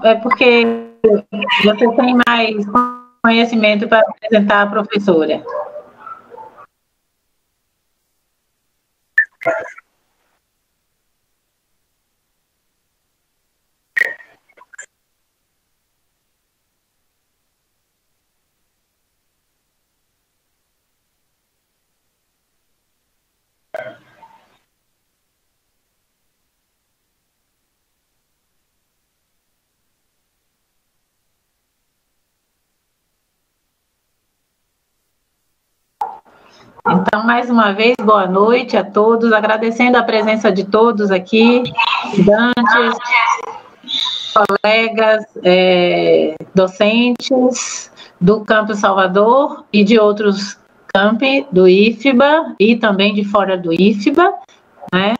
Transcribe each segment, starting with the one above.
é porque você tem mais conhecimento para apresentar a professora. Então, mais uma vez, boa noite a todos, agradecendo a presença de todos aqui, estudantes, colegas, docentes do Campus Salvador e de outros campi do IFBA e também de fora do IFBA, né?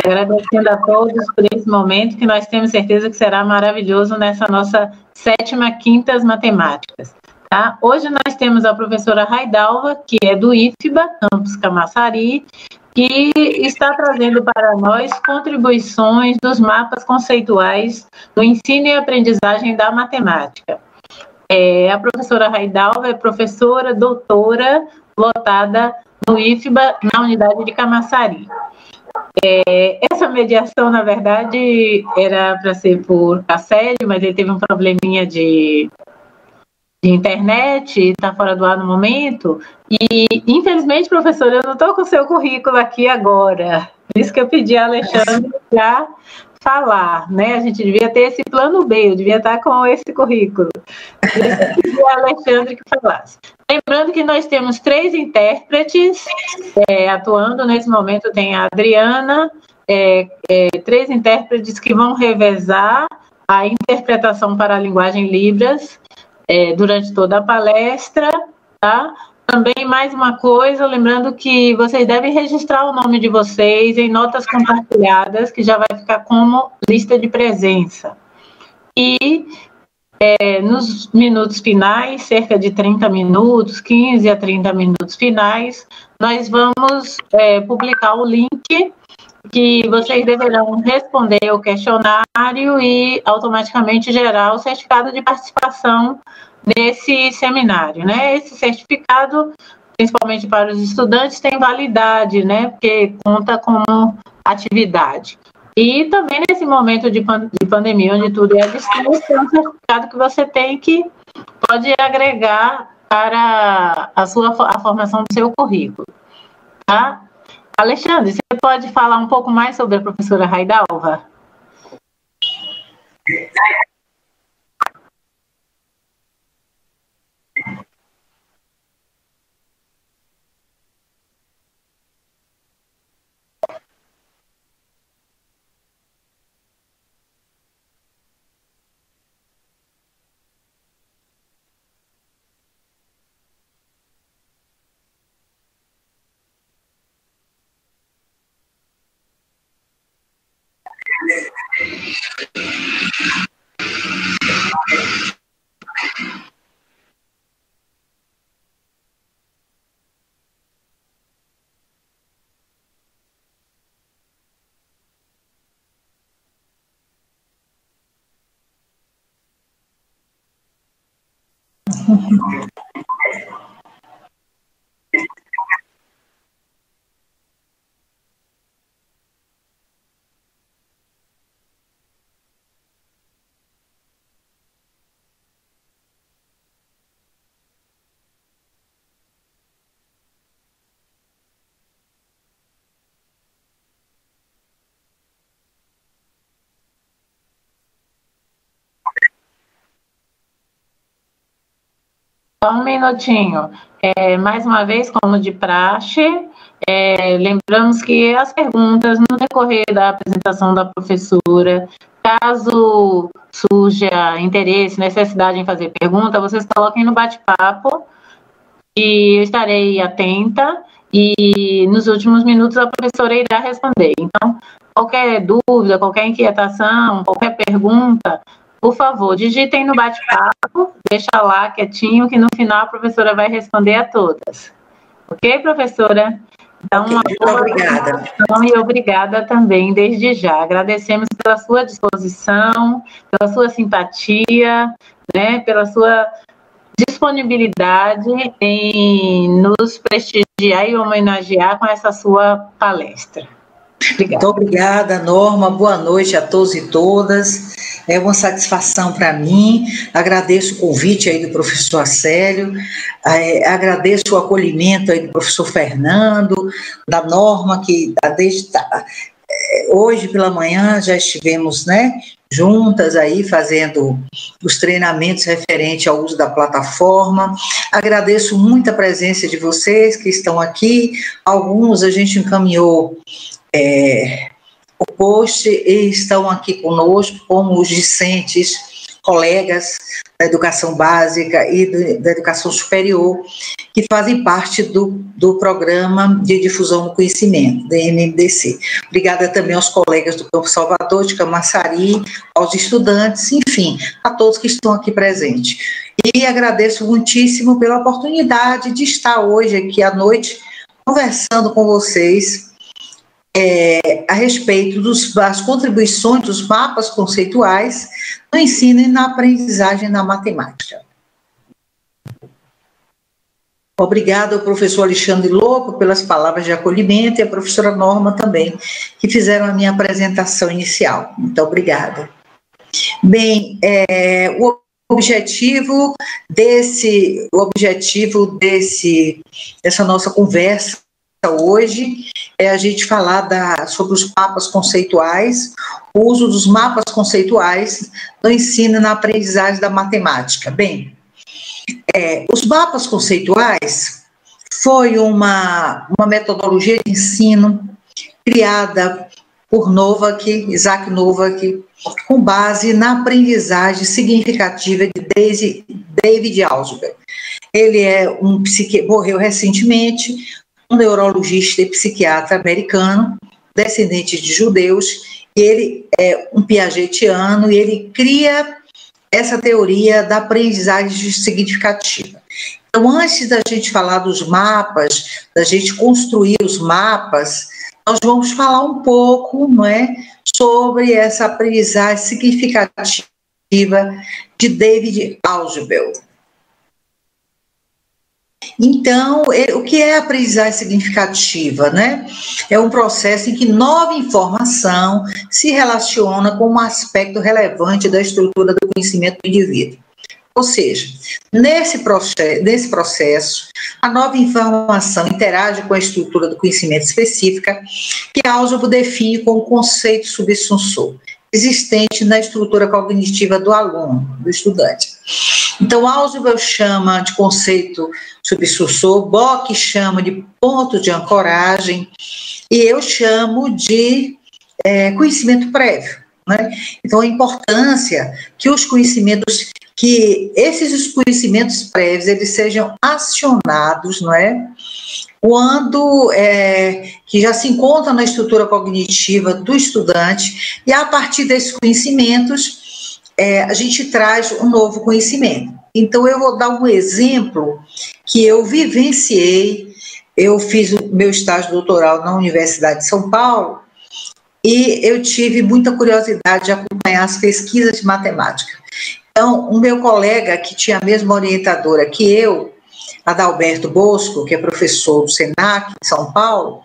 Agradecendo a todos por esse momento que nós temos certeza que será maravilhoso nessa nossa 7ª Quintas Matemáticas. Tá? Hoje nós temos a professora Raidalva, que é do IFBA, Campus Camaçari, que está trazendo para nós contribuições dos mapas conceituais do ensino e aprendizagem da matemática. A professora Raidalva é professora, doutora, lotada no IFBA, na unidade de Camaçari. Essa mediação, na verdade, era para ser por Casselli, mas ele teve um probleminha de internet, está fora do ar no momento, e infelizmente, professora, eu não estou com o seu currículo aqui agora, por isso que eu pedi a Alexandre para falar, né? A gente devia ter esse plano B, eu devia estar com esse currículo, por isso que eu pedi a Alexandre que falasse. Lembrando que nós temos 3 intérpretes atuando nesse momento, tem a Adriana, 3 intérpretes que vão revezar a interpretação para a linguagem Libras, durante toda a palestra, tá? Também mais uma coisa, lembrando que vocês devem registrar o nome de vocês em notas compartilhadas, que já vai ficar como lista de presença. E nos minutos finais, cerca de 30 minutos, 15 a 30 minutos finais, nós vamos publicar o link que vocês deverão responder o questionário e automaticamente gerar o certificado de participação nesse seminário, né? Esse certificado, principalmente para os estudantes, tem validade, né? Porque conta como atividade. E também nesse momento de pandemia, onde tudo é à distância, é um certificado que você tem que pode agregar para a formação do seu currículo, tá? Alexandre, você pode falar um pouco mais sobre a professora Raidalva? Só um minutinho. Mais uma vez, como de praxe, lembramos que as perguntas no decorrer da apresentação da professora, caso surja interesse, necessidade em fazer pergunta, vocês coloquem no bate-papo e eu estarei atenta e nos últimos minutos a professora irá responder. Então, qualquer dúvida, qualquer inquietação, qualquer pergunta, por favor, digitem no bate-papo, deixa lá quietinho, que no final a professora vai responder a todas. Ok, professora? Então, okay, muito obrigada. E obrigada também, desde já. Agradecemos pela sua disposição, pela sua simpatia, né, pela sua disponibilidade em nos prestigiar e homenagear com essa sua palestra. Obrigada. Muito obrigada, Norma. Boa noite a todos e todas. É uma satisfação para mim. Agradeço o convite aí do professor Acélio, agradeço o acolhimento aí do professor Fernando, da Norma, que desde hoje pela manhã já estivemos, né, juntas aí fazendo os treinamentos referentes ao uso da plataforma. Agradeço muito a presença de vocês que estão aqui. Alguns a gente encaminhou o post e estão aqui conosco, como os discentes, colegas da educação básica e da educação superior, que fazem parte do programa de difusão do conhecimento, da MMDC. Obrigada também aos colegas do Campo Salvador, de Camaçari, aos estudantes, enfim, a todos que estão aqui presentes. E agradeço muitíssimo pela oportunidade de estar hoje aqui à noite conversando com vocês a respeito das contribuições dos mapas conceituais no ensino e na aprendizagem da matemática. Obrigada ao professor Alexandre Lopo pelas palavras de acolhimento e a professora Norma também, que fizeram a minha apresentação inicial. Muito obrigada. Bem, o objetivo dessa nossa conversa hoje é a gente falar sobre os mapas conceituais, o uso dos mapas conceituais no ensino e na aprendizagem da matemática. Bem, os mapas conceituais foi uma metodologia de ensino criada por Isaac Novak, com base na aprendizagem significativa de David Ausubel. Ele morreu recentemente, um neurologista e psiquiatra americano, descendente de judeus, e ele é um piagetiano, e ele cria essa teoria da aprendizagem significativa. Então, antes da gente falar dos mapas, da gente construir os mapas, nós vamos falar um pouco, não é, sobre essa aprendizagem significativa de David Ausubel. Então, o que é a aprendizagem significativa, né? É um processo em que nova informação se relaciona com um aspecto relevante da estrutura do conhecimento do indivíduo. Ou seja, nesse processo, a nova informação interage com a estrutura do conhecimento específica que Ausubel define como conceito subsunsor, existente na estrutura cognitiva do aluno, do estudante. Então, Ausubel chama de conceito subsunsor, Bock chama de ponto de ancoragem, e eu chamo de conhecimento prévio, né? Então, a importância que esses conhecimentos prévios, eles sejam acionados, não é? Quando que já se encontra na estrutura cognitiva do estudante, e a partir desses conhecimentos, a gente traz um novo conhecimento. Então, eu vou dar um exemplo que eu vivenciei. Eu fiz o meu estágio doutoral na Universidade de São Paulo e eu tive muita curiosidade de acompanhar as pesquisas de matemática. Então, o meu colega, que tinha a mesma orientadora que eu, Adalberto Bosco, que é professor do SENAC de São Paulo,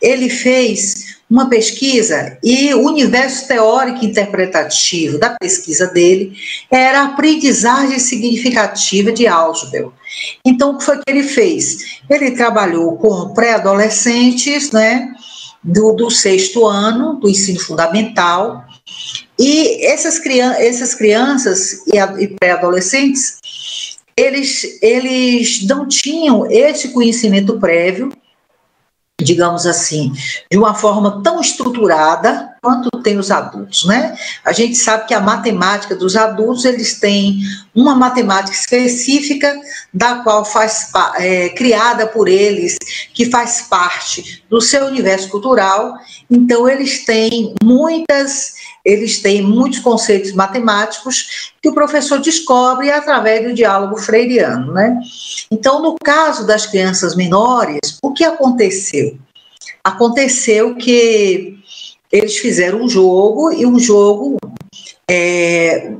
ele fez uma pesquisa e o universo teórico interpretativo da pesquisa dele era a aprendizagem significativa de Ausubel. Então, o que foi que ele fez? Ele trabalhou com pré-adolescentes, né, do 6º ano do ensino fundamental, e essas crianças e pré-adolescentes, eles não tinham esse conhecimento prévio, digamos assim, de uma forma tão estruturada quanto tem os adultos, né? A gente sabe que a matemática dos adultos, eles têm uma matemática específica, da qual criada por eles, que faz parte do seu universo cultural. Então, eles têm muitos conceitos matemáticos que o professor descobre através do diálogo freiriano, né? Então, no caso das crianças menores, o que aconteceu? aconteceu que eles fizeram um jogo, e um jogo,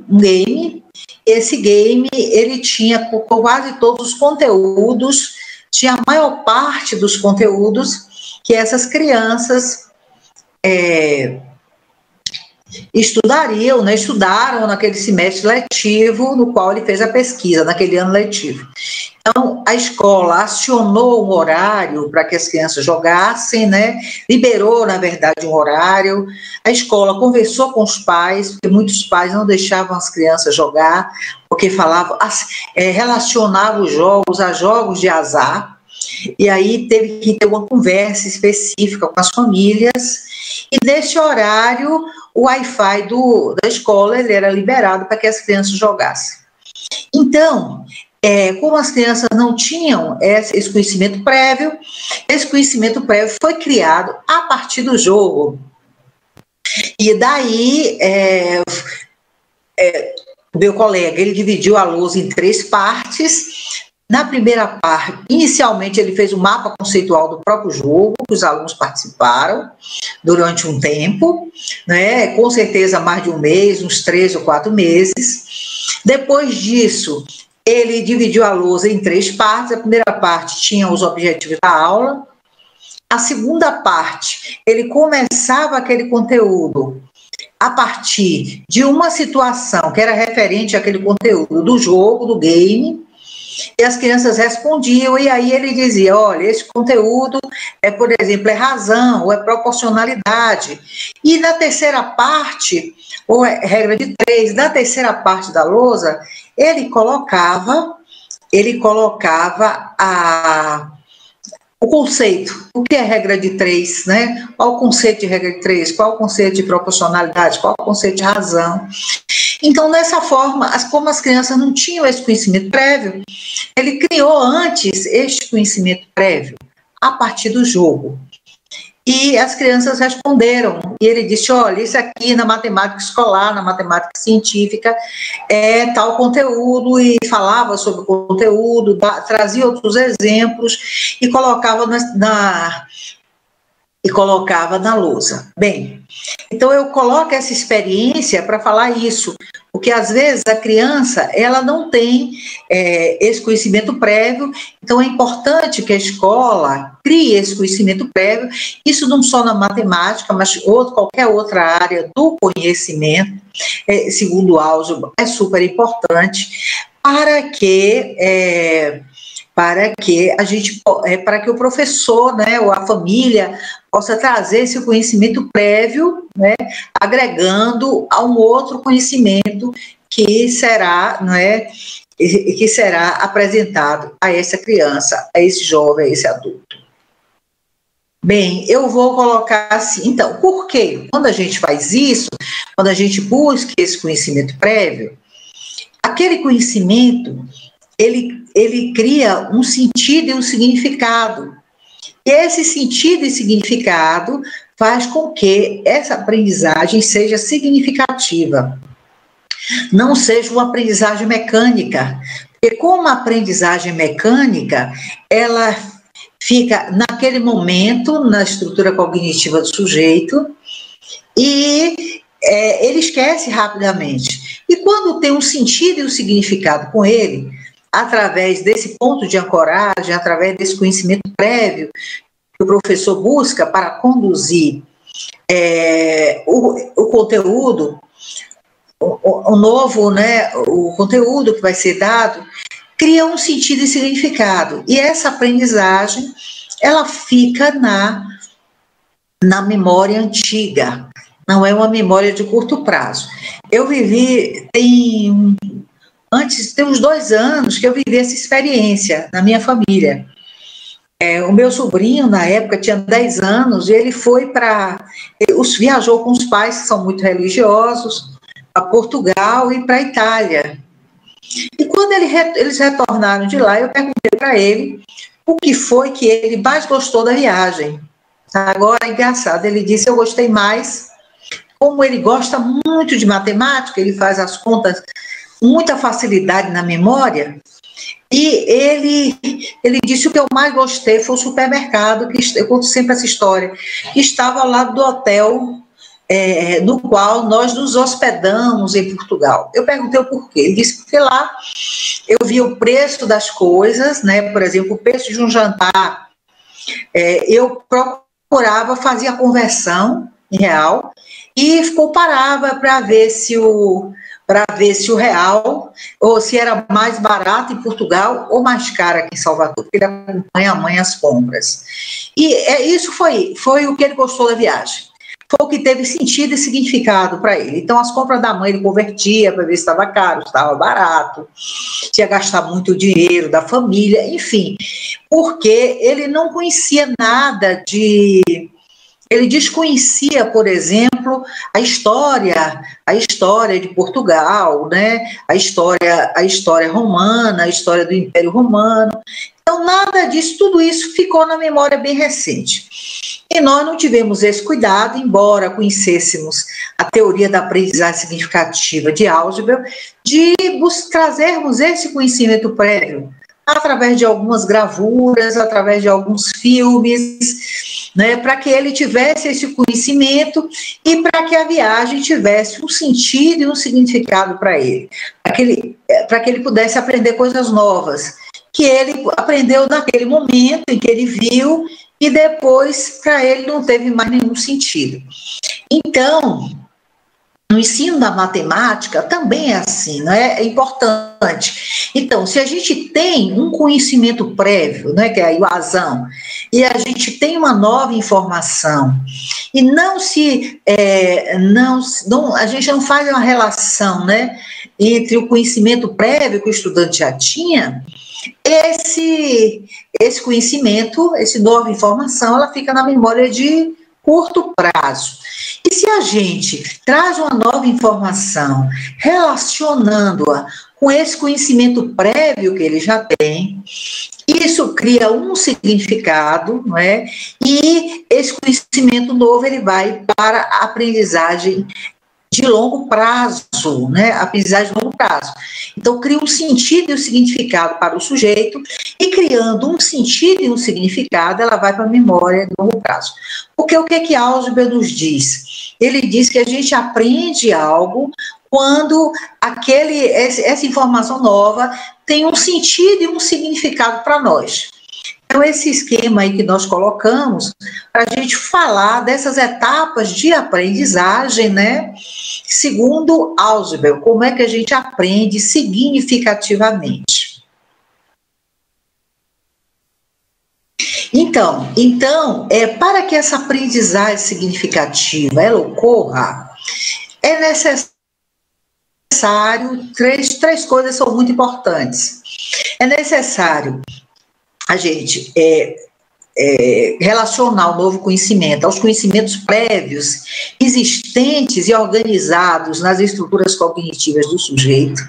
um game. Esse game, ele tinha quase todos os conteúdos, tinha a maior parte dos conteúdos que essas crianças estudariam, né, estudaram naquele semestre letivo no qual ele fez a pesquisa, naquele ano letivo. Então, a escola acionou um horário para que as crianças jogassem, né, liberou, na verdade, um horário. A escola conversou com os pais, porque muitos pais não deixavam as crianças jogar, porque falavam, relacionavam os jogos a jogos de azar, e aí teve que ter uma conversa específica com as famílias, e nesse horário o Wi-Fi da escola ele era liberado para que as crianças jogassem. Então, como as crianças não tinham esse conhecimento prévio, esse conhecimento prévio foi criado a partir do jogo. E daí, meu colega, ele dividiu a lousa em 3 partes. Na primeira parte, inicialmente ele fez um mapa conceitual do próprio jogo, que os alunos participaram durante um tempo, né? Com certeza mais de um mês, uns 3 ou 4 meses. Depois disso, ele dividiu a lousa em 3 partes. A primeira parte tinha os objetivos da aula. A segunda parte, ele começava aquele conteúdo a partir de uma situação que era referente àquele conteúdo do jogo, do game, e as crianças respondiam, e aí ele dizia, olha, esse conteúdo por exemplo, é razão, ou é proporcionalidade. E na terceira parte, ou regra de 3, na terceira parte da lousa, ele colocava o conceito. O que é regra de 3, né? Qual o conceito de regra de 3? Qual o conceito de proporcionalidade? Qual o conceito de razão? Então, dessa forma, como as crianças não tinham esse conhecimento prévio, ele criou antes este conhecimento prévio, a partir do jogo. E as crianças responderam, e ele disse, olha, isso aqui na matemática escolar, na matemática científica, é tal conteúdo, e falava sobre o conteúdo, trazia outros exemplos, e colocava na lousa. Bem, então eu coloco essa experiência para falar isso, porque às vezes a criança, ela não tem esse conhecimento prévio, então é importante que a escola crie esse conhecimento prévio, isso não só na matemática, mas qualquer outra área do conhecimento, segundo o álgebra, é super importante, para que o professor, né, ou a família possa trazer esse conhecimento prévio, né, agregando a um outro conhecimento que será apresentado a essa criança, a esse jovem, a esse adulto. Bem, eu vou colocar assim, então, por quê? Quando a gente faz isso, quando a gente busca esse conhecimento prévio, aquele conhecimento, ele cria um sentido e um significado. E esse sentido e significado faz com que essa aprendizagem seja significativa. Não seja uma aprendizagem mecânica. Porque como a aprendizagem mecânica, ela fica naquele momento, na estrutura cognitiva do sujeito, e ele esquece rapidamente. E quando tem um sentido e um significado com ele, através desse ponto de ancoragem, através desse conhecimento prévio que o professor busca para conduzir o conteúdo, o novo, né, o conteúdo que vai ser dado, cria um sentido e significado. E essa aprendizagem, ela fica na memória antiga, não é uma memória de curto prazo. Eu vivi, tem uns 2 anos que eu vivi essa experiência na minha família. O meu sobrinho, na época, tinha 10 anos, e ele viajou com os pais, que são muito religiosos, para Portugal e para a Itália. E quando eles retornaram de lá, eu perguntei para ele o que foi que ele mais gostou da viagem. Agora, engraçado, ele disse, eu gostei mais, como ele gosta muito de matemática, ele faz as contas com muita facilidade na memória, E ele disse: o que eu mais gostei foi o supermercado, que eu conto sempre essa história, que estava ao lado do hotel no qual nós nos hospedamos em Portugal. Eu perguntei o porquê. Ele disse: porque lá eu vi o preço das coisas, né? Por exemplo, o preço de um jantar, eu procurava, fazia a conversão em real e comparava para ver se o real, ou se era mais barato em Portugal ou mais caro aqui em Salvador, porque ele acompanha a mãe as compras. E isso foi o que ele gostou da viagem. Foi o que teve sentido e significado para ele. Então, as compras da mãe ele convertia para ver se estava caro, se estava barato, se ia gastar muito dinheiro da família, enfim, porque ele não conhecia nada de... Ele desconhecia, por exemplo, a história de Portugal, né? a história romana, a história do Império Romano. Então, nada disso, tudo isso ficou na memória bem recente. E nós não tivemos esse cuidado, embora conhecêssemos a teoria da aprendizagem significativa de Ausubel, de trazermos esse conhecimento prévio através de algumas gravuras, através de alguns filmes, né, para que ele tivesse esse conhecimento e para que a viagem tivesse um sentido e um significado para ele, para que ele pudesse aprender coisas novas, que ele aprendeu naquele momento em que ele viu e depois para ele não teve mais nenhum sentido. Então, no ensino da matemática também é assim, não é? É importante. Então, se a gente tem um conhecimento prévio, né, que é a ilusão, e a gente tem uma nova informação, e a gente não faz uma relação, né, entre o conhecimento prévio que o estudante já tinha, esse conhecimento, essa nova informação, ela fica na memória de curto prazo. E se a gente traz uma nova informação relacionando-a com esse conhecimento prévio que ele já tem, isso cria um significado, não é? E esse conhecimento novo ele vai para a aprendizagem de longo prazo, né? Aprendizagem de longo prazo. Então, cria um sentido e um significado para o sujeito, e criando um sentido e um significado, ela vai para a memória de longo prazo. Porque o que Ausubel nos diz? Ele diz que a gente aprende algo quando essa informação nova tem um sentido e um significado para nós. Então, esse esquema aí que nós colocamos, para a gente falar dessas etapas de aprendizagem, né? Segundo Ausubel, como é que a gente aprende significativamente. Então, para que essa aprendizagem significativa ela ocorra, é necessário, três coisas são muito importantes. É necessário a gente relacionar o novo conhecimento aos conhecimentos prévios, existentes e organizados nas estruturas cognitivas do sujeito,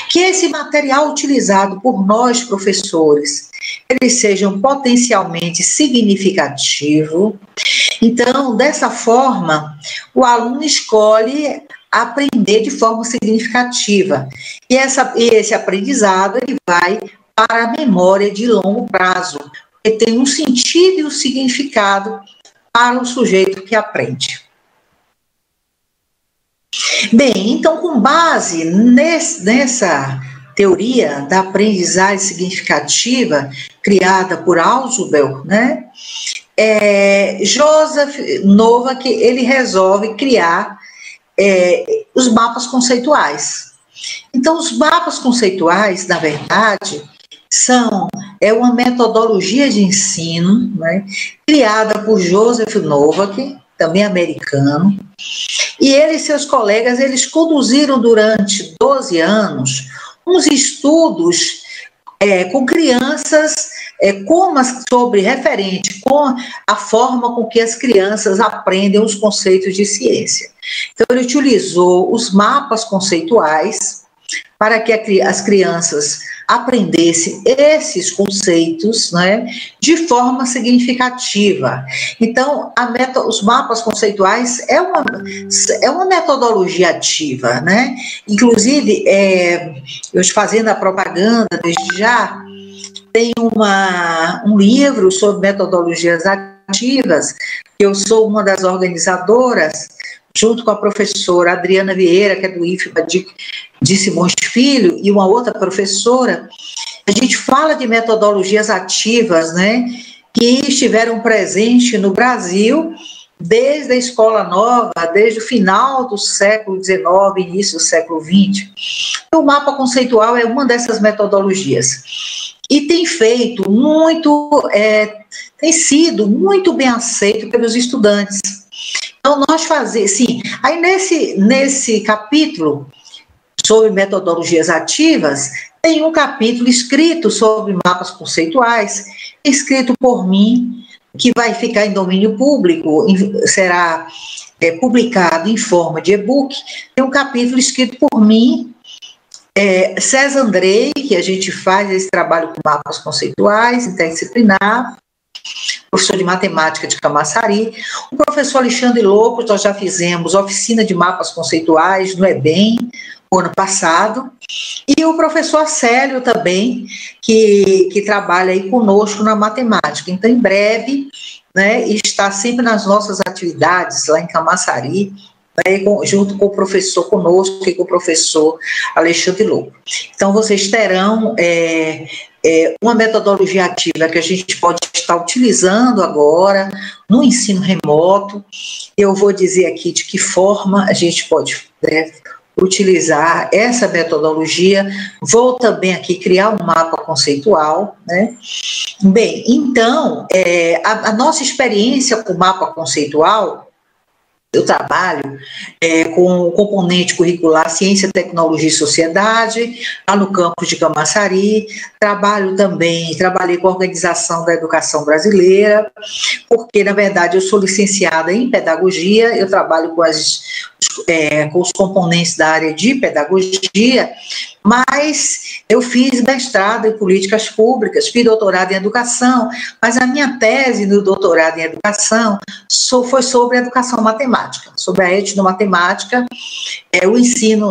que esse material utilizado por nós, professores, eles sejam potencialmente significativo. Então, dessa forma, o aluno escolhe aprender de forma significativa, e esse aprendizado ele vai para a memória de longo prazo, porque tem um sentido e um significado para o sujeito que aprende. Bem, então, com base nessa teoria da aprendizagem significativa criada por Ausubel, né, Joseph Novak, ele resolve criar os mapas conceituais. Então, os mapas conceituais, na verdade, é uma metodologia de ensino, né, criada por Joseph Novak, também americano, e ele e seus colegas, eles conduziram durante 12 anos uns estudos com crianças, referente com a forma com que as crianças aprendem os conceitos de ciência. Então, ele utilizou os mapas conceituais para que as crianças aprendesse esses conceitos, né, de forma significativa. Então, os mapas conceituais é uma metodologia ativa, né? Inclusive, eu fazendo a propaganda desde já, tem um livro sobre metodologias ativas, que eu sou uma das organizadoras, junto com a professora Adriana Vieira, que é do IFBA de Simões Filho, e uma outra professora. A gente fala de metodologias ativas, né, que estiveram presentes no Brasil desde a Escola Nova, desde o final do século XIX, início do século XX. O mapa conceitual é uma dessas metodologias. E tem sido muito bem aceito pelos estudantes. Então, aí nesse capítulo sobre metodologias ativas, tem um capítulo escrito sobre mapas conceituais, escrito por mim, que vai ficar em domínio público, será publicado em forma de e-book. Tem um capítulo escrito por mim, César Andrei, que a gente faz esse trabalho com mapas conceituais, interdisciplinar, professor de matemática de Camaçari, o professor Alexandre Louco, nós já fizemos oficina de mapas conceituais no EBEM, no ano passado, e o professor Acélio também, que trabalha aí conosco na matemática. Então, em breve, né, está sempre nas nossas atividades lá em Camaçari, né, junto com o professor conosco e com o professor Alexandre Louco. Então, vocês terão uma metodologia ativa que a gente pode estar utilizando agora no ensino remoto. Eu vou dizer aqui de que forma a gente pode utilizar essa metodologia. Vou também aqui criar um mapa conceitual, né? Bem, então, a nossa experiência com o mapa conceitual, eu trabalho com o componente curricular Ciência, Tecnologia e Sociedade, lá no campus de Camaçari. Trabalhei com a Organização da Educação Brasileira, porque, na verdade, eu sou licenciada em Pedagogia, eu trabalho com os componentes da área de Pedagogia, mas eu fiz mestrado em Políticas Públicas, fiz doutorado em Educação, mas a minha tese no doutorado em Educação foi sobre Educação Matemática, sobre a etnomatemática,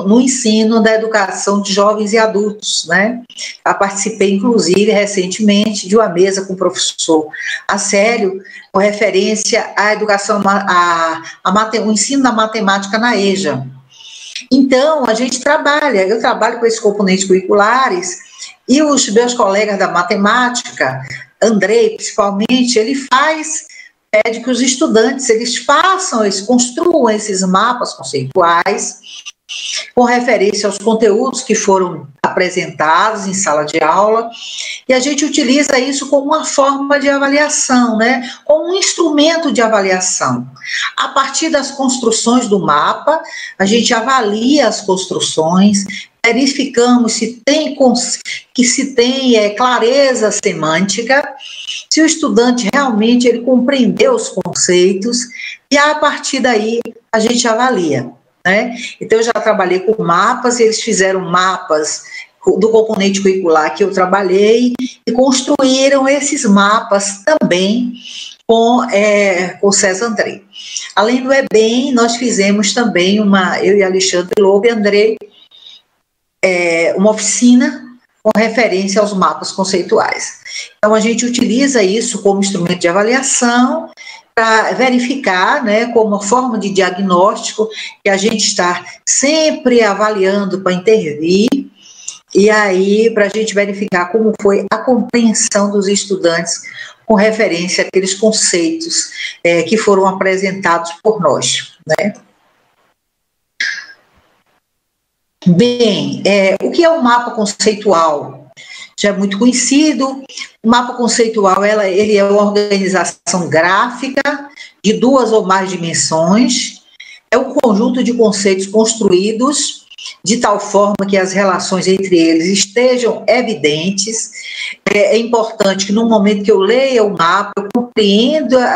no ensino da educação de jovens e adultos, né? Eu participei, inclusive, recentemente, de uma mesa com o professor Acélio, com referência à educação, o ensino da matemática na EJA. Então, eu trabalho com esses componentes curriculares, e os meus colegas da matemática, Andrei, principalmente, pede que os estudantes, construam esses mapas conceituais, com referência aos conteúdos que foram apresentados em sala de aula, e a gente utiliza isso como uma forma de avaliação, né? Como um instrumento de avaliação. A partir das construções do mapa, a gente avalia as construções, verificamos se tem clareza semântica, se o estudante realmente ele compreendeu os conceitos, e a partir daí a gente avalia. Né? Então, eu já trabalhei com mapas, eles fizeram mapas do componente curricular que eu trabalhei e construíram esses mapas também com César Andrei. Além do EBEM, nós fizemos também eu e Alexandre Lobo e Andrei, uma oficina com referência aos mapas conceituais. Então, a gente utiliza isso como instrumento de avaliação, para verificar, né, como uma forma de diagnóstico, que a gente está sempre avaliando para intervir, e aí para a gente verificar como foi a compreensão dos estudantes com referência àqueles conceitos que foram apresentados por nós, né? Bem, o que é um mapa conceitual? Já é muito conhecido. O mapa conceitual ele é uma organização gráfica de 2 ou mais dimensões, é um conjunto de conceitos construídos de tal forma que as relações entre eles estejam evidentes. É importante que no momento que eu leia o mapa, eu compreenda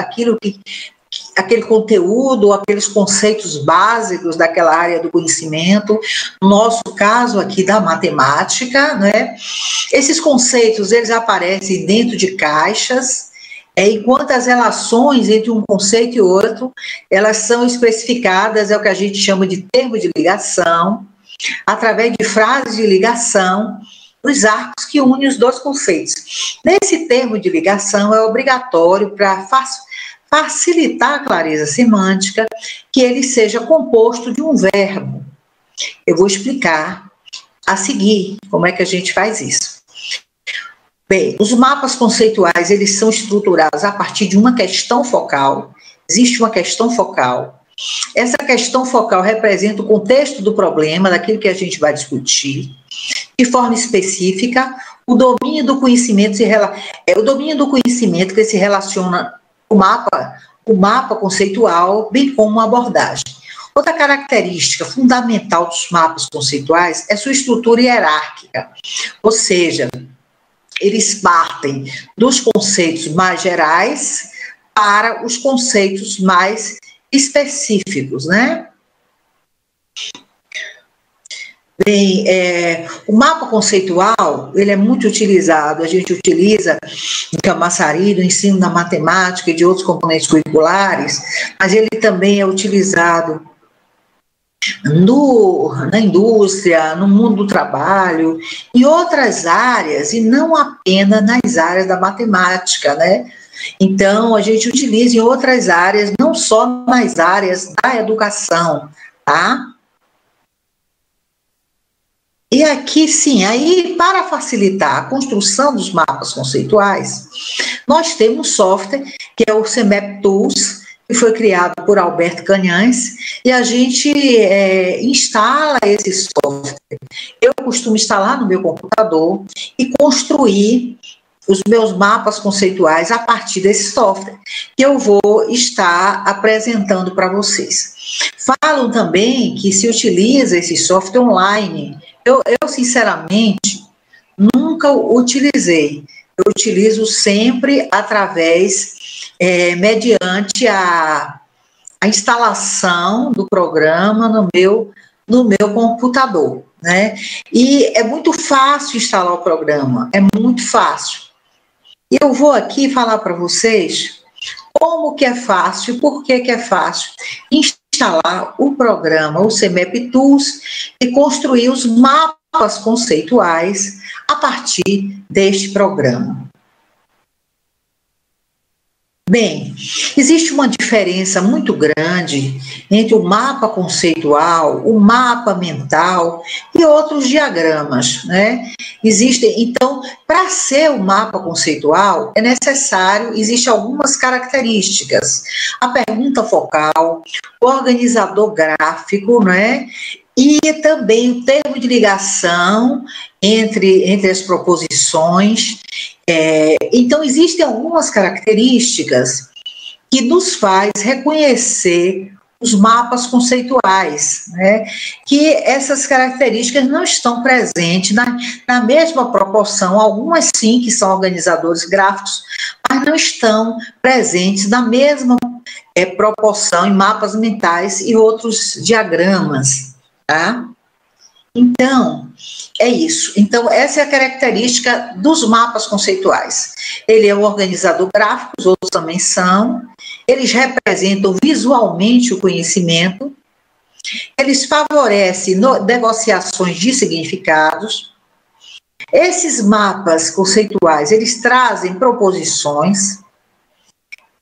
aquele conteúdo, aqueles conceitos básicos daquela área do conhecimento, no nosso caso aqui da matemática, né? Esses conceitos, eles aparecem dentro de caixas, enquanto as relações entre um conceito e outro, elas são especificadas, é o que a gente chama de termo de ligação, através de frases de ligação, os arcos que unem os dois conceitos. Nesse termo de ligação, é obrigatório para facilitar a clareza semântica que ele seja composto de um verbo. Eu vou explicar a seguir como é que a gente faz isso. Bem, os mapas conceituais, eles são estruturados a partir de uma questão focal. Existe uma questão focal. Essa questão focal representa o contexto do problema, daquilo que a gente vai discutir. De forma específica, o domínio do conhecimento que se relaciona o mapa conceitual, bem como uma abordagem. Outra característica fundamental dos mapas conceituais é sua estrutura hierárquica, ou seja, eles partem dos conceitos mais gerais para os conceitos mais específicos, né? Bem, o mapa conceitual, ele é muito utilizado, a gente utiliza no Camaçari, no ensino da matemática e de outros componentes curriculares, mas ele também é utilizado na indústria, no mundo do trabalho, em outras áreas, e não apenas nas áreas da matemática, né? Então, a gente utiliza em outras áreas, não só nas áreas da educação, tá? E aqui, sim, aí, para facilitar a construção dos mapas conceituais, nós temos um software, que é o CEMEP Tools, que foi criado por Alberto Canhães, e a gente instala esse software. Eu costumo instalar no meu computador e construir os meus mapas conceituais a partir desse software, que eu vou estar apresentando para vocês. Falam também que se utiliza esse software online. Eu sinceramente, nunca utilizei. Eu utilizo sempre mediante a instalação do programa no meu computador, né? E é muito fácil instalar o programa, é muito fácil. E eu vou aqui falar para vocês como que é fácil, por que é fácil instalar o programa, o CEMEP Tools, e construir os mapas conceituais a partir deste programa. Bem, existe uma diferença muito grande entre o mapa conceitual, o mapa mental e outros diagramas, né? Então, para ser o mapa conceitual, existem algumas características. A pergunta focal, o organizador gráfico, né? E também o termo de ligação entre as proposições. Então, existem algumas características que nos faz reconhecer os mapas conceituais, né? Que essas características não estão presentes na mesma proporção, algumas sim que são organizadores gráficos, mas não estão presentes na mesma proporção em mapas mentais e outros diagramas, tá? Então, é isso. Então, essa é a característica dos mapas conceituais. Ele é um organizador gráfico, os outros também são. Eles representam visualmente o conhecimento. Eles favorecem negociações de significados. Esses mapas conceituais, eles trazem proposições.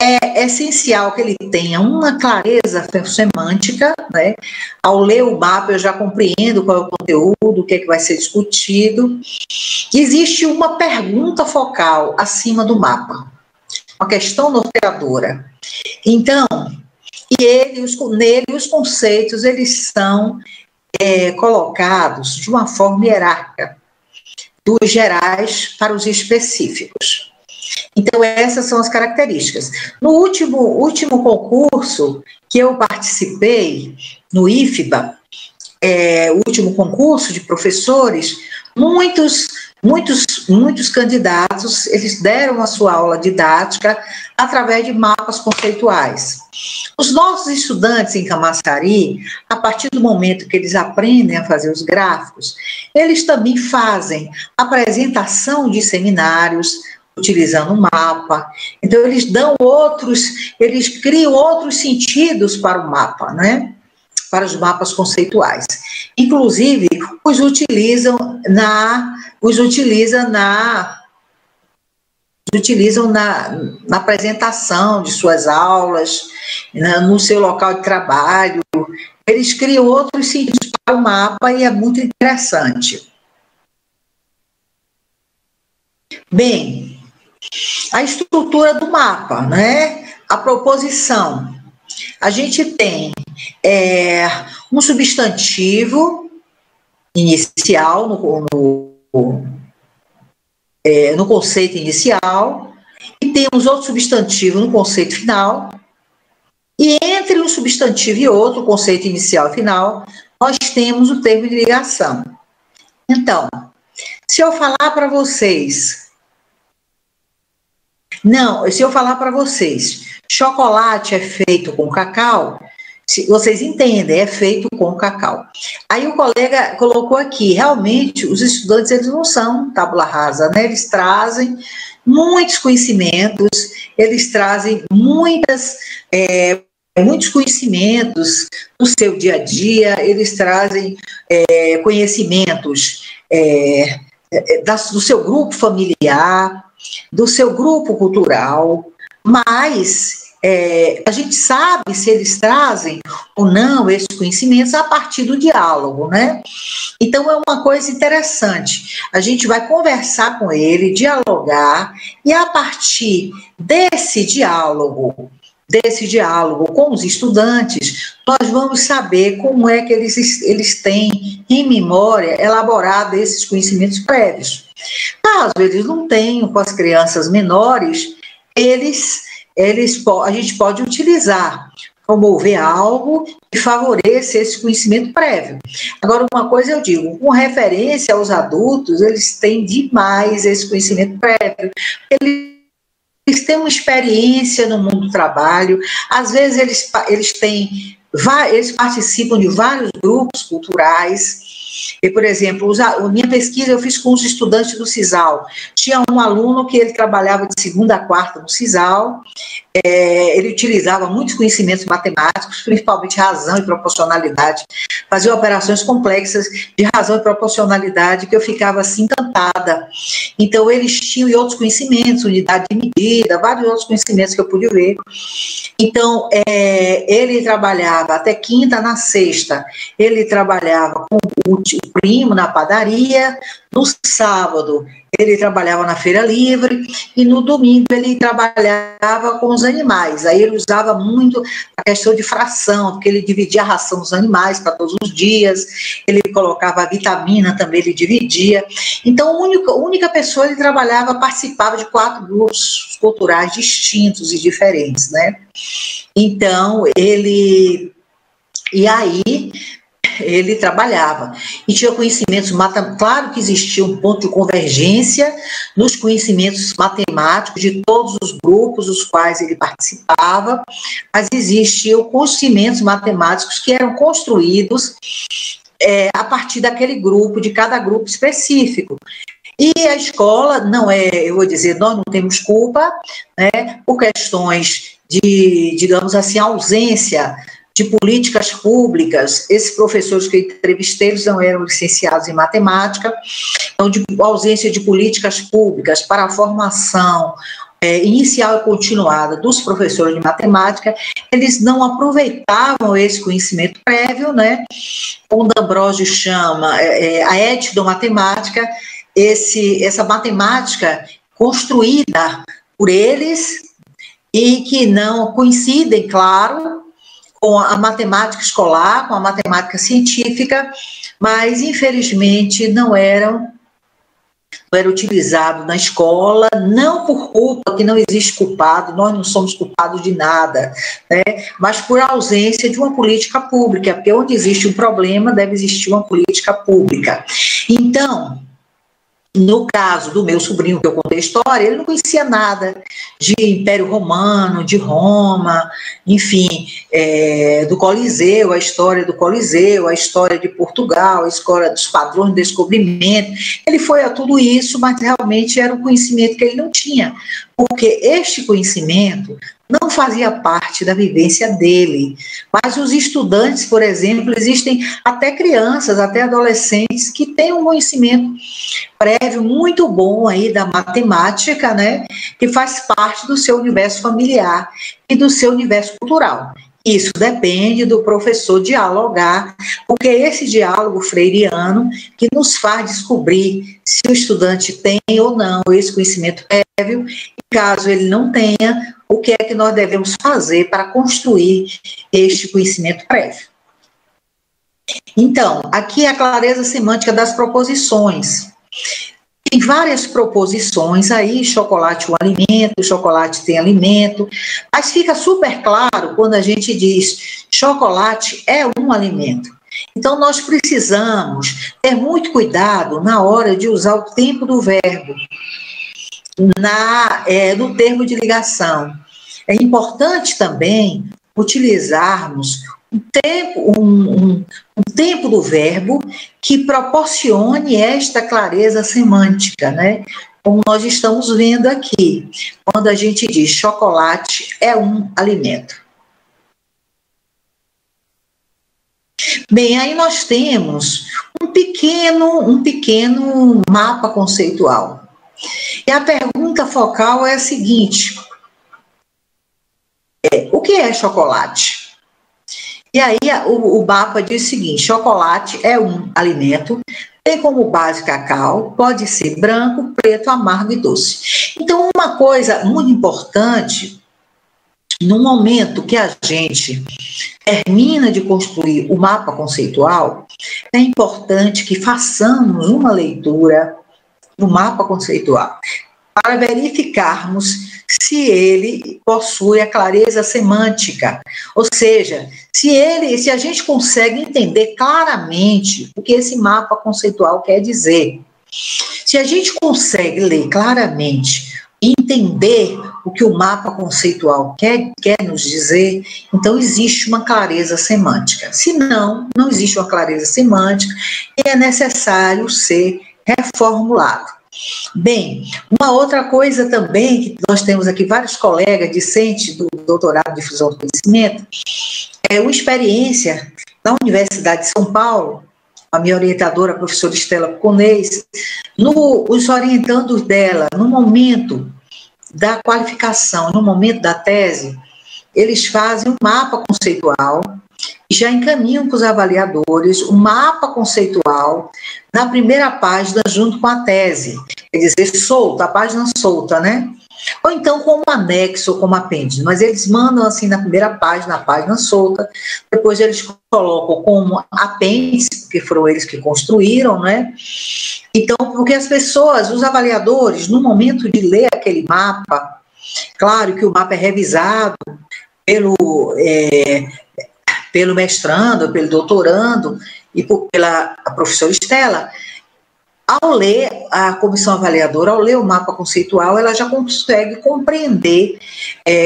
É essencial que ele tenha uma clareza semântica, né? Ao ler o mapa, eu já compreendo qual é o conteúdo, o que é que vai ser discutido. Existe uma pergunta focal acima do mapa, uma questão norteadora. Então, nele os conceitos, eles são colocados de uma forma hierárquica, dos gerais para os específicos. Então, essas são as características. No último concurso que eu participei, no IFBA, o último concurso de professores, muitos muitos candidatos, eles deram a sua aula didática através de mapas conceituais. Os nossos estudantes em Camaçari, a partir do momento que eles aprendem a fazer os gráficos, eles também fazem apresentação de seminários, utilizando o mapa. Então, eles criam outros sentidos para o mapa, né? Para os mapas conceituais. Inclusive, os utilizam na apresentação de suas aulas, no seu local de trabalho. Eles criam outros sentidos para o mapa e é muito interessante. Bem, a estrutura do mapa, né? A proposição. A gente tem um substantivo inicial no conceito inicial, e temos outro substantivo no conceito final, e entre um substantivo e outro, o conceito inicial e final, nós temos o termo de ligação. Então, se eu falar para vocês, chocolate é feito com cacau, vocês entendem, é feito com cacau. Aí o colega colocou aqui, realmente, os estudantes, eles não são tábula rasa, né? Eles trazem muitos conhecimentos, eles trazem muitos conhecimentos do seu dia a dia, eles trazem conhecimentos do seu grupo familiar, do seu grupo cultural, mas a gente sabe se eles trazem ou não esses conhecimentos a partir do diálogo, né? Então, é uma coisa interessante. A gente vai conversar com ele, dialogar, e a partir desse diálogo com os estudantes, nós vamos saber como é que eles têm em memória elaborado esses conhecimentos prévios. Caso eles não tenham, com as crianças menores, a gente pode utilizar, promover algo que faleça esse conhecimento prévio. Agora, uma coisa eu digo, com referência aos adultos, eles têm demais esse conhecimento prévio. Eles têm uma experiência no mundo do trabalho, às vezes eles participam de vários grupos culturais. E, por exemplo, a minha pesquisa eu fiz com os estudantes do CISAL. Tinha um aluno que ele trabalhava de segunda a quarta no CISAL, ele utilizava muitos conhecimentos matemáticos, principalmente razão e proporcionalidade, fazia operações complexas de razão e proporcionalidade, que eu ficava assim encantada. Então, eles tinham outros conhecimentos, unidade de medida, vários outros conhecimentos que eu pude ver. Então, ele trabalhava até quinta, na sexta, ele trabalhava com o primo na padaria, no sábado ele trabalhava na feira livre e no domingo ele trabalhava com os animais. Aí ele usava muito a questão de fração, porque ele dividia a ração dos animais para todos os dias, ele colocava a vitamina também, ele dividia. Então, a única pessoa ele participava de 4 grupos culturais distintos e diferentes, né? Então, ele trabalhava e tinha conhecimentos matemáticos. Claro que existia um ponto de convergência nos conhecimentos matemáticos de todos os grupos dos quais ele participava, mas existiam conhecimentos matemáticos que eram construídos a partir daquele grupo, de cada grupo específico. E a escola não eu vou dizer, nós não temos culpa, né, por questões de, digamos assim, ausência de políticas públicas. Esses professores que eu entrevistei, eles não eram licenciados em matemática, então, de ausência de políticas públicas para a formação inicial e continuada dos professores de matemática, eles não aproveitavam esse conhecimento prévio, né? O D'Ambrosio chama a etnomatemática, essa matemática construída por eles e que não coincidem, claro, com a matemática escolar, com a matemática científica, mas, infelizmente, não era utilizado na escola, não por culpa, que não existe culpado, nós não somos culpados de nada, né? Mas por ausência de uma política pública, porque onde existe um problema, deve existir uma política pública. Então, No caso do meu sobrinho, que eu contei a história, ele não conhecia nada de Império Romano, de Roma, enfim, do Coliseu, a história do Coliseu, a história de Portugal, a história dos padrões de descobrimento. Ele foi a tudo isso, mas realmente era um conhecimento que ele não tinha, porque este conhecimento não fazia parte da vivência dele. Mas os estudantes, por exemplo, existem até crianças, até adolescentes que têm um conhecimento prévio muito bom aí da matemática, né, que faz parte do seu universo familiar e do seu universo cultural. Isso depende do professor dialogar, porque é esse diálogo freiriano que nos faz descobrir se o estudante tem ou não esse conhecimento prévio, e caso ele não tenha, o que é que nós devemos fazer para construir este conhecimento prévio. Então, aqui é a clareza semântica das proposições. Tem várias proposições aí, chocolate é um alimento, chocolate tem alimento, mas fica super claro quando a gente diz chocolate é um alimento. Então, nós precisamos ter muito cuidado na hora de usar o tempo do verbo, no termo de ligação. É importante também utilizarmos um tempo do verbo que proporcione esta clareza semântica, né? Como nós estamos vendo aqui, quando a gente diz chocolate é um alimento. Bem, aí nós temos um pequeno mapa conceitual. E a pergunta focal é a seguinte: o que é chocolate? E aí o mapa diz o seguinte: chocolate é um alimento, tem como base cacau, pode ser branco, preto, amargo e doce. Então, uma coisa muito importante, no momento que a gente termina de construir o mapa conceitual, é importante que façamos uma leitura do mapa conceitual, para verificarmos se ele possui a clareza semântica, ou seja, se a gente consegue entender claramente o que esse mapa conceitual quer dizer. Se a gente consegue ler claramente, entender o que o mapa conceitual quer nos dizer, então existe uma clareza semântica. Se não existe uma clareza semântica e é necessário ser reformulado. Bem, uma outra coisa também, que nós temos aqui vários colegas discentes do doutorado de difusão do conhecimento, é uma experiência na Universidade de São Paulo, a minha orientadora, a professora Estela Conês, os orientandos dela, no momento da qualificação, no momento da tese, eles fazem um mapa conceitual e já encaminham para os avaliadores um mapa conceitual na primeira página junto com a tese, quer dizer, solta, a página solta, né? Ou então como anexo ou como apêndice, mas eles mandam assim na primeira página, a página solta, depois eles colocam como apêndice, porque foram eles que construíram, né? Então, porque as pessoas, os avaliadores, no momento de ler aquele mapa, claro que o mapa é revisado pelo mestrando, pelo doutorando e pela professora Estela, ao ler a comissão avaliadora, ao ler o mapa conceitual, ela já consegue compreender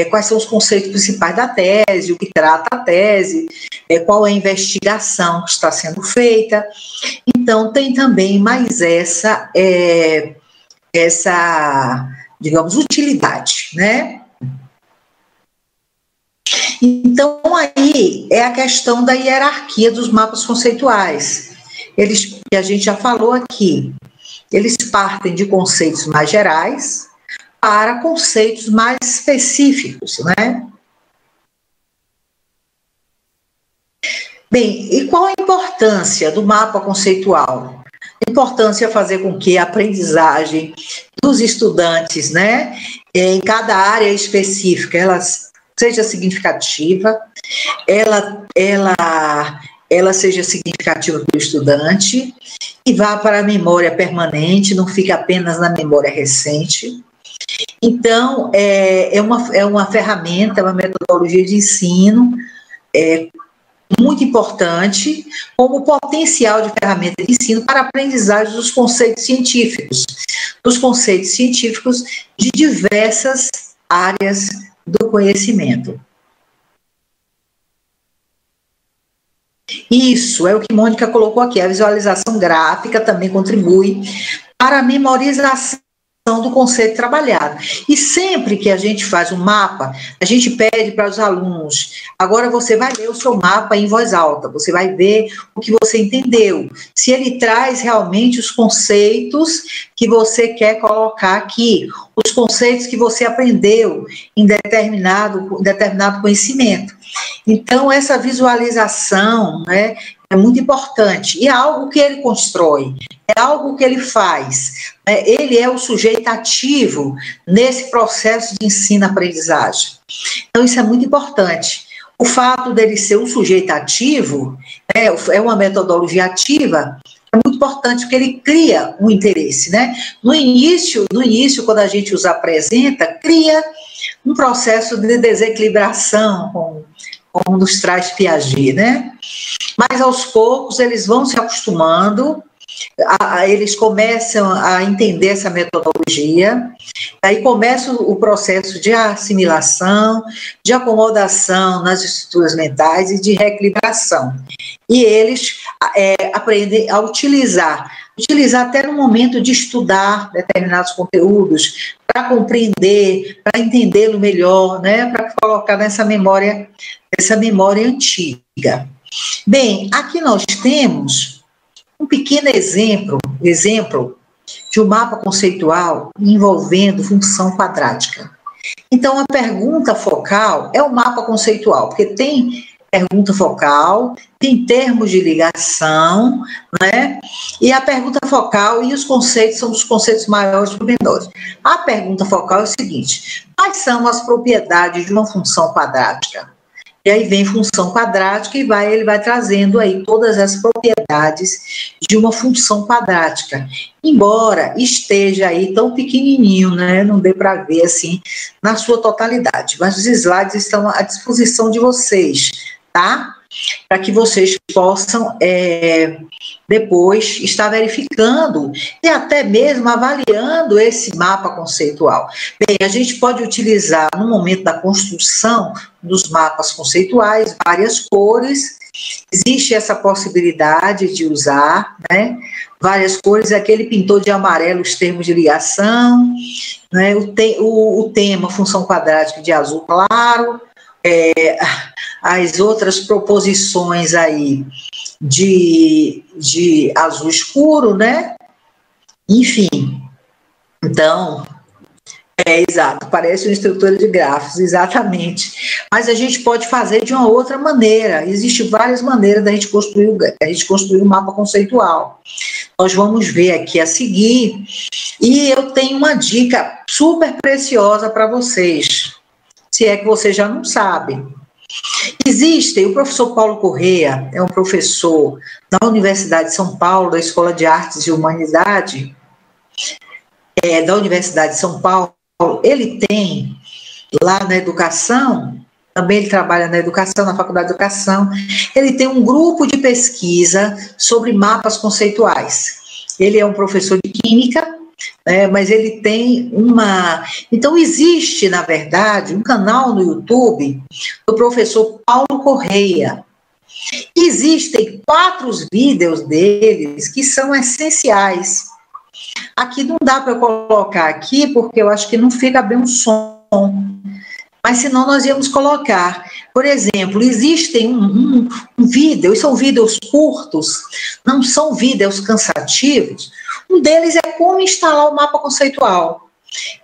quais são os conceitos principais da tese, o que trata a tese, qual é a investigação que está sendo feita. Então, tem também mais essa digamos, utilidade, né? Então, aí é a questão da hierarquia dos mapas conceituais. Eles, que a gente já falou aqui, eles partem de conceitos mais gerais para conceitos mais específicos, né? Bem, e qual a importância do mapa conceitual? A importância é fazer com que a aprendizagem dos estudantes, né, em cada área específica, ela seja significativa, ela seja significativa para o estudante e vá para a memória permanente, não fique apenas na memória recente. Então, é uma ferramenta, é uma metodologia de ensino muito importante, como potencial de ferramenta de ensino para a aprendizagem dos conceitos científicos. dos conceitos científicos de diversas áreas do conhecimento. Isso é o que Mônica colocou aqui. A visualização gráfica também contribui para a memorização do conceito trabalhado. E sempre que a gente faz um mapa, a gente pede para os alunos, agora você vai ler o seu mapa em voz alta, você vai ver o que você entendeu, se ele traz realmente os conceitos que você quer colocar aqui, os conceitos que você aprendeu em determinado conhecimento. Então, essa visualização, né, é muito importante, e é algo que ele constrói, é algo que ele faz, né? Ele é o sujeito ativo nesse processo de ensino-aprendizagem. Então, isso é muito importante. O fato dele ser um sujeito ativo, é uma metodologia ativa, é muito importante porque ele cria um interesse, né? No início, quando a gente os apresenta, cria um processo de desequilibração, como nos traz Piaget, né? Mas aos poucos eles vão se acostumando, eles começam a entender essa metodologia, aí começa o processo de assimilação, de acomodação nas estruturas mentais e de reequilibração. E eles aprendem a utilizar até no momento de estudar determinados conteúdos, para compreender, para entendê-lo melhor, né, para colocar nessa memória antiga. Bem, aqui nós temos um pequeno exemplo de um mapa conceitual envolvendo função quadrática. Então, a pergunta focal é o mapa conceitual, porque tem pergunta focal, tem termos de ligação, né? E a pergunta focal e os conceitos são os conceitos maiores e menores. A pergunta focal é o seguinte: quais são as propriedades de uma função quadrática? E aí vem função quadrática e ele vai trazendo aí todas as propriedades de uma função quadrática. Embora esteja aí tão pequenininho, né, não dê para ver assim na sua totalidade, mas os slides estão à disposição de vocês, tá? Para que vocês possam depois estar verificando e até mesmo avaliando esse mapa conceitual. Bem, a gente pode utilizar no momento da construção dos mapas conceituais várias cores. Existe essa possibilidade de usar, né, várias cores. Aquele pintou de amarelo os termos de ligação, né, o tema função quadrática de azul claro, as outras proposições aí de azul escuro, né? Enfim, então, exato, parece uma estrutura de grafos, exatamente. Mas a gente pode fazer de uma outra maneira, existem várias maneiras da gente construir um mapa conceitual. Nós vamos ver aqui a seguir, e eu tenho uma dica super preciosa para vocês, se é que vocês já não sabem. O professor Paulo Correia é um professor da Universidade de São Paulo, da Escola de Artes e Humanidade, da Universidade de São Paulo. Ele tem lá na educação, também ele trabalha na educação, na Faculdade de Educação, ele tem um grupo de pesquisa sobre mapas conceituais. Ele é um professor de Química, mas ele tem Então, existe, na verdade, um canal no YouTube do professor Paulo Correia. Existem 4 vídeos deles que são essenciais. Aqui não dá para colocar aqui, porque eu acho que não fica bem o som. Mas, senão, nós íamos colocar. Por exemplo, existem um vídeo, são vídeos curtos, não são vídeos cansativos. Um deles é como instalar o mapa conceitual.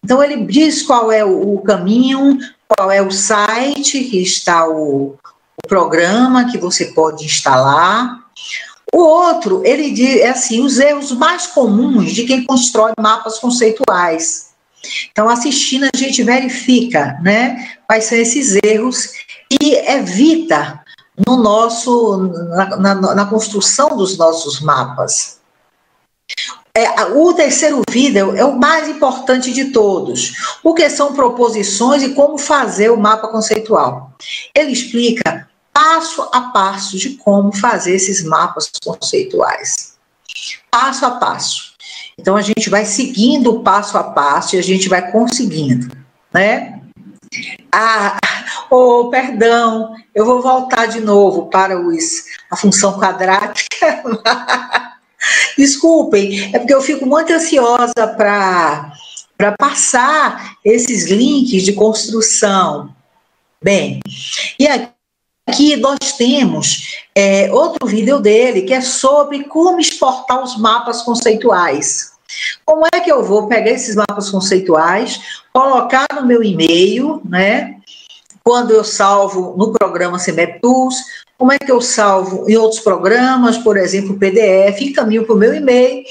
Então, ele diz qual é o caminho, qual é o site que está o programa que você pode instalar. O outro, ele diz assim, os erros mais comuns de quem constrói mapas conceituais. Então, assistindo, a gente verifica, né, quais são esses erros e evita na construção dos nossos mapas. O terceiro vídeo é o mais importante de todos, porque são proposições e como fazer o mapa conceitual. Ele explica passo a passo de como fazer esses mapas conceituais. Passo a passo. Então, a gente vai seguindo passo a passo e a gente vai conseguindo, né? Perdão, eu vou voltar de novo para a função quadrática. Desculpem, é porque eu fico muito ansiosa para passar esses links de construção. Bem, e aqui nós temos outro vídeo dele, que é sobre como exportar os mapas conceituais. Como é que eu vou pegar esses mapas conceituais, colocar no meu e-mail, né? Quando eu salvo no programa CMEP Tools, como é que eu salvo em outros programas, por exemplo, PDF, encaminho para o meu e-mail,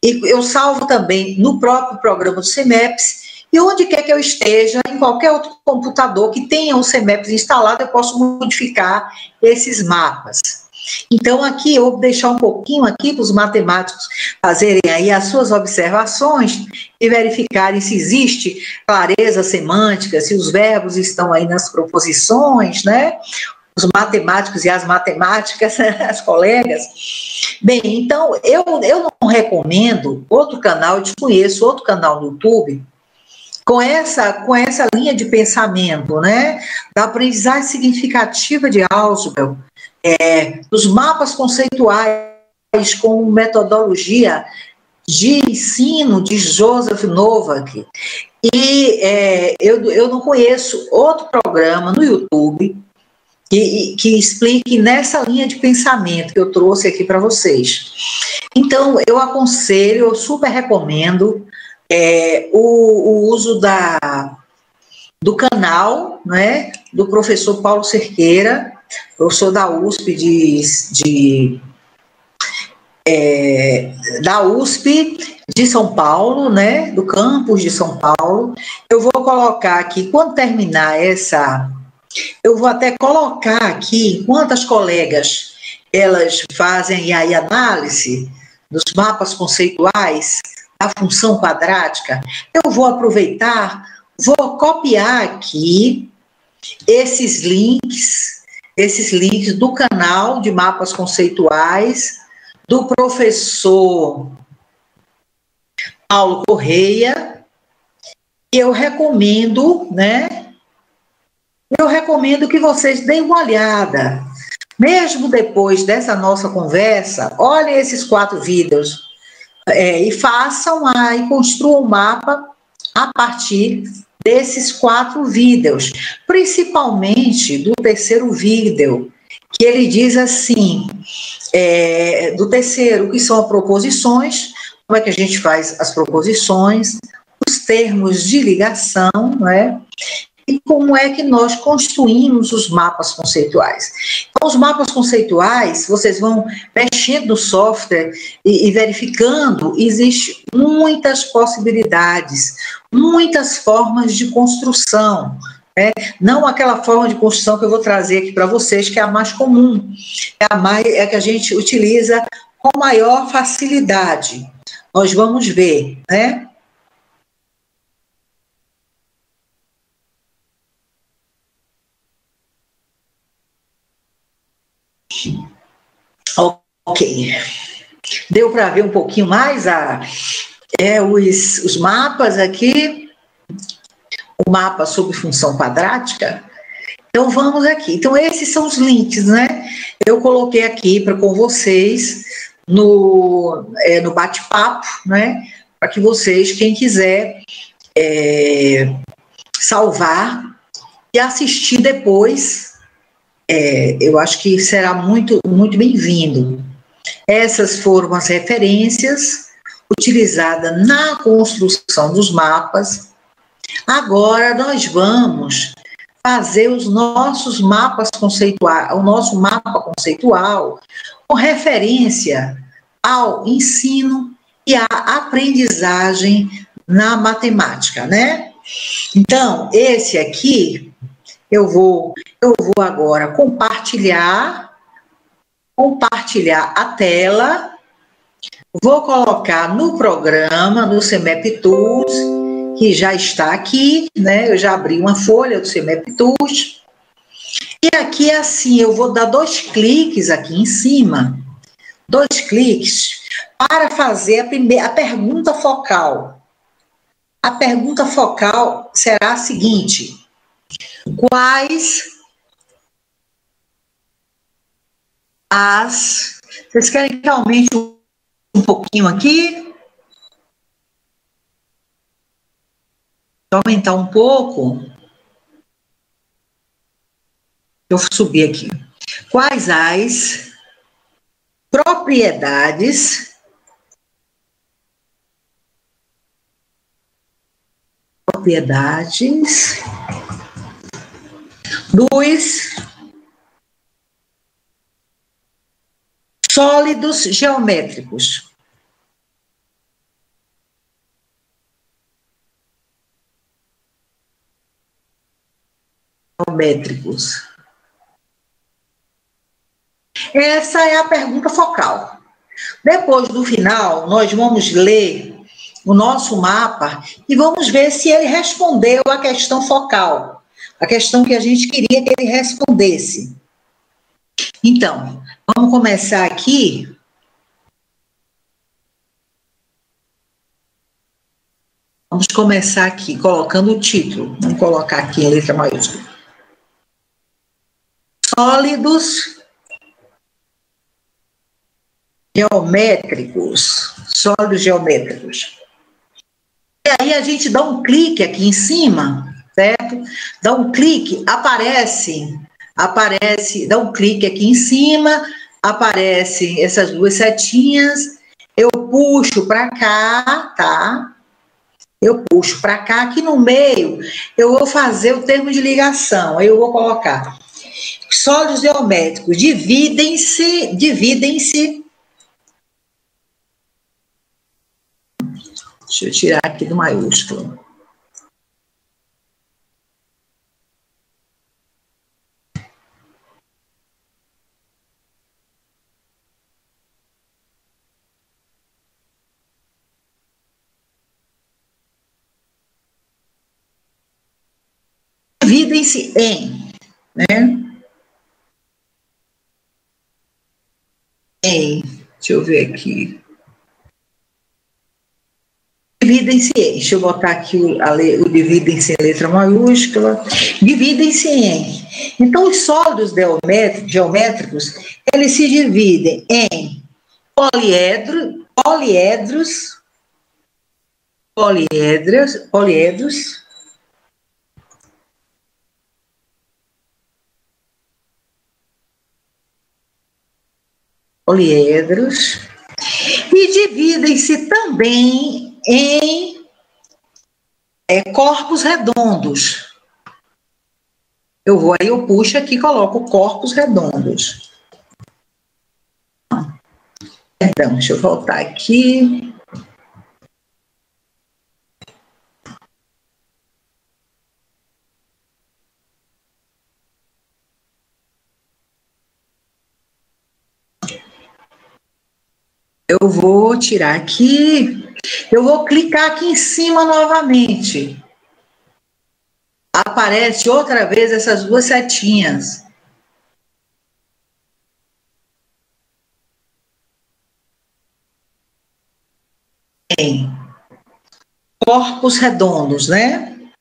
e eu salvo também no próprio programa do CMEPS, e onde quer que eu esteja, em qualquer outro computador que tenha o CMEPS instalado, eu posso modificar esses mapas. Então, aqui eu vou deixar um pouquinho aqui para os matemáticos fazerem aí as suas observações e verificarem se existe clareza semântica, se os verbos estão aí nas proposições, né? Os matemáticos e as matemáticas, as colegas. Bem, então, eu não recomendo outro canal, eu desconheço outro canal no YouTube com essa linha de pensamento, né? Da aprendizagem significativa de Ausubel, dos mapas conceituais com metodologia de ensino de Joseph Novak. E eu não conheço outro programa no YouTube que explique nessa linha de pensamento que eu trouxe aqui para vocês. Então, eu aconselho, eu super recomendo o uso do canal, né, do professor Paulo Cerqueira, professor da USP da USP de São Paulo, né, do campus de São Paulo. Eu vou colocar aqui, quando terminar eu vou até colocar aqui, enquanto as colegas, elas fazem aí análise dos mapas conceituais, da função quadrática, eu vou aproveitar, vou copiar aqui esses links do canal de mapas conceituais do professor Paulo Correia, e eu recomendo, né? Eu recomendo que vocês deem uma olhada, mesmo depois dessa nossa conversa, olhem esses 4 vídeos e façam e construam um mapa a partir desses 4 vídeos, principalmente do terceiro vídeo, que ele diz assim, do terceiro, que são as proposições, como é que a gente faz as proposições, os termos de ligação, não é? E como é que nós construímos os mapas conceituais. Então, os mapas conceituais, vocês vão mexendo no software e verificando, existem muitas possibilidades, muitas formas de construção, né? Não aquela forma de construção que eu vou trazer aqui para vocês, que é a mais comum, é a que a gente utiliza com maior facilidade. Nós vamos ver, né? Ok. Deu para ver um pouquinho mais os mapas aqui, o mapa sobre função quadrática. Então, vamos aqui. Então, esses são os links, né? Eu coloquei aqui com vocês no bate-papo, né? Para que vocês, quem quiser, salvar e assistir depois, eu acho que será muito, muito bem-vindo. Essas foram as referências utilizadas na construção dos mapas. Agora nós vamos fazer os nossos mapas conceituais, o nosso mapa conceitual com referência ao ensino e à aprendizagem na matemática, né? Então, esse aqui, eu vou agora compartilhar a tela, vou colocar no programa, no CMEP Tools, que já está aqui, né? Eu já abri uma folha do CMEP Tools. E aqui, assim, eu vou dar 2 cliques aqui em cima 2 cliques para fazer a pergunta focal. A pergunta focal será a seguinte: quais Vocês querem que eu aumente um pouquinho aqui? Vou aumentar um pouco. Eu subir aqui. Quais as propriedades dos sólidos geométricos? Essa é a pergunta focal. Depois do final, nós vamos ler o nosso mapa e vamos ver se ele respondeu à questão focal, a questão que a gente queria que ele respondesse. Então, vamos começar aqui. Vamos começar aqui colocando o título. Vamos colocar aqui em letra maiúscula. Sólidos geométricos. Sólidos geométricos. E aí a gente dá um clique aqui em cima, certo? Dá um clique, aparece, dá um clique aqui em cima, aparecem essas 2 setinhas, eu puxo para cá, tá? Eu puxo para cá, aqui no meio eu vou fazer o termo de ligação, aí eu vou colocar sólidos geométricos, dividem-se, deixa eu tirar aqui do maiúsculo. Dividem-se em, né? Deixa eu ver aqui. Dividem-se em, deixa eu botar aqui o dividem-se em letra maiúscula. Dividem-se em. Então, os sólidos geométricos, eles se dividem em poliedros, e dividem-se também em corpos redondos. Eu puxo aqui e coloco corpos redondos. Perdão, deixa eu voltar aqui. Eu vou tirar aqui, eu vou clicar aqui em cima novamente. Aparece outra vez essas 2 setinhas. Em corpos redondos, né?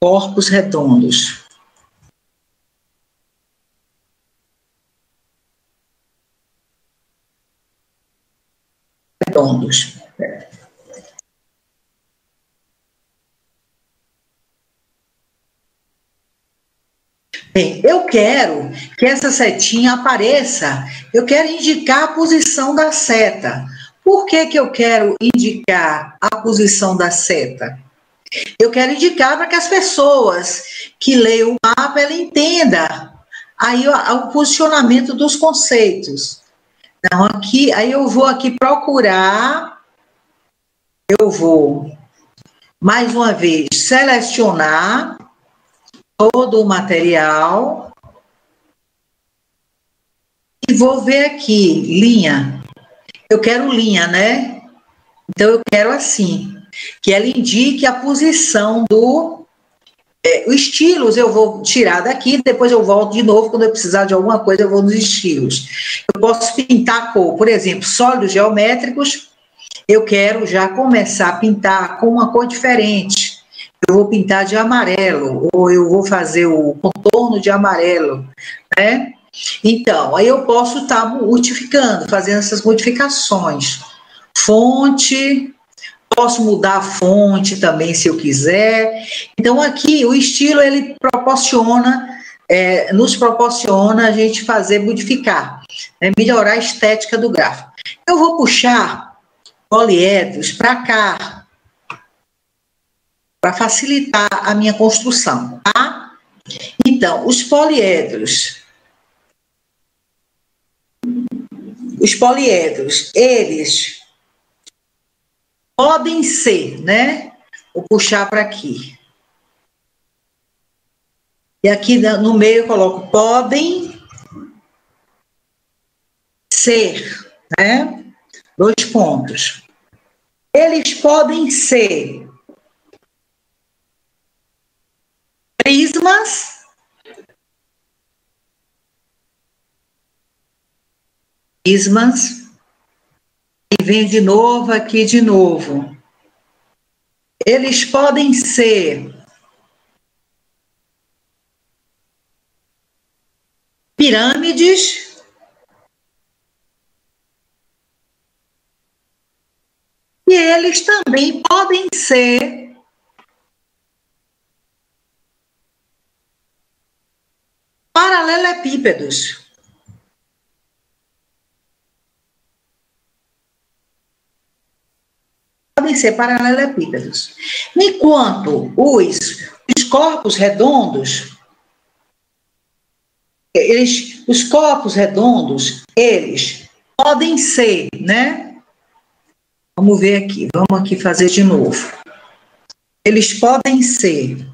Corpos redondos. Bem, eu quero que essa setinha apareça, eu quero indicar a posição da seta. Por que que eu quero indicar a posição da seta? Eu quero indicar para que as pessoas que leiam o mapa, ela entenda aí o posicionamento dos conceitos. Então, aqui, aí eu vou aqui procurar, eu vou, mais uma vez, selecionar todo o material e vou ver aqui, linha. Eu quero linha, né? Então, eu quero assim, que ela indique a posição do Os estilos eu vou tirar daqui, depois eu volto de novo, quando eu precisar de alguma coisa eu vou nos estilos. Eu posso pintar a cor, por exemplo, sólidos geométricos, eu quero já começar a pintar com uma cor diferente. Eu vou pintar de amarelo, ou eu vou fazer o contorno de amarelo, né? Então, aí eu posso estar modificando, fazendo essas modificações. Fonte, posso mudar a fonte também, se eu quiser. Então, aqui, o estilo, ele nos proporciona a gente fazer, modificar, né? Melhorar a estética do gráfico. Eu vou puxar poliedros para cá, para facilitar a minha construção, tá? Então, os poliedros, eles podem ser, né? Vou puxar para aqui. E aqui no meio eu coloco podem ser, né? 2 pontos. Eles podem ser prismas, e vem de novo aqui de novo. Eles podem ser pirâmides e eles também podem ser paralelepípedos. Podem ser paralelepípedos. Enquanto os corpos redondos, os corpos redondos, eles podem ser, né? Vamos ver aqui, vamos aqui fazer de novo. Eles podem ser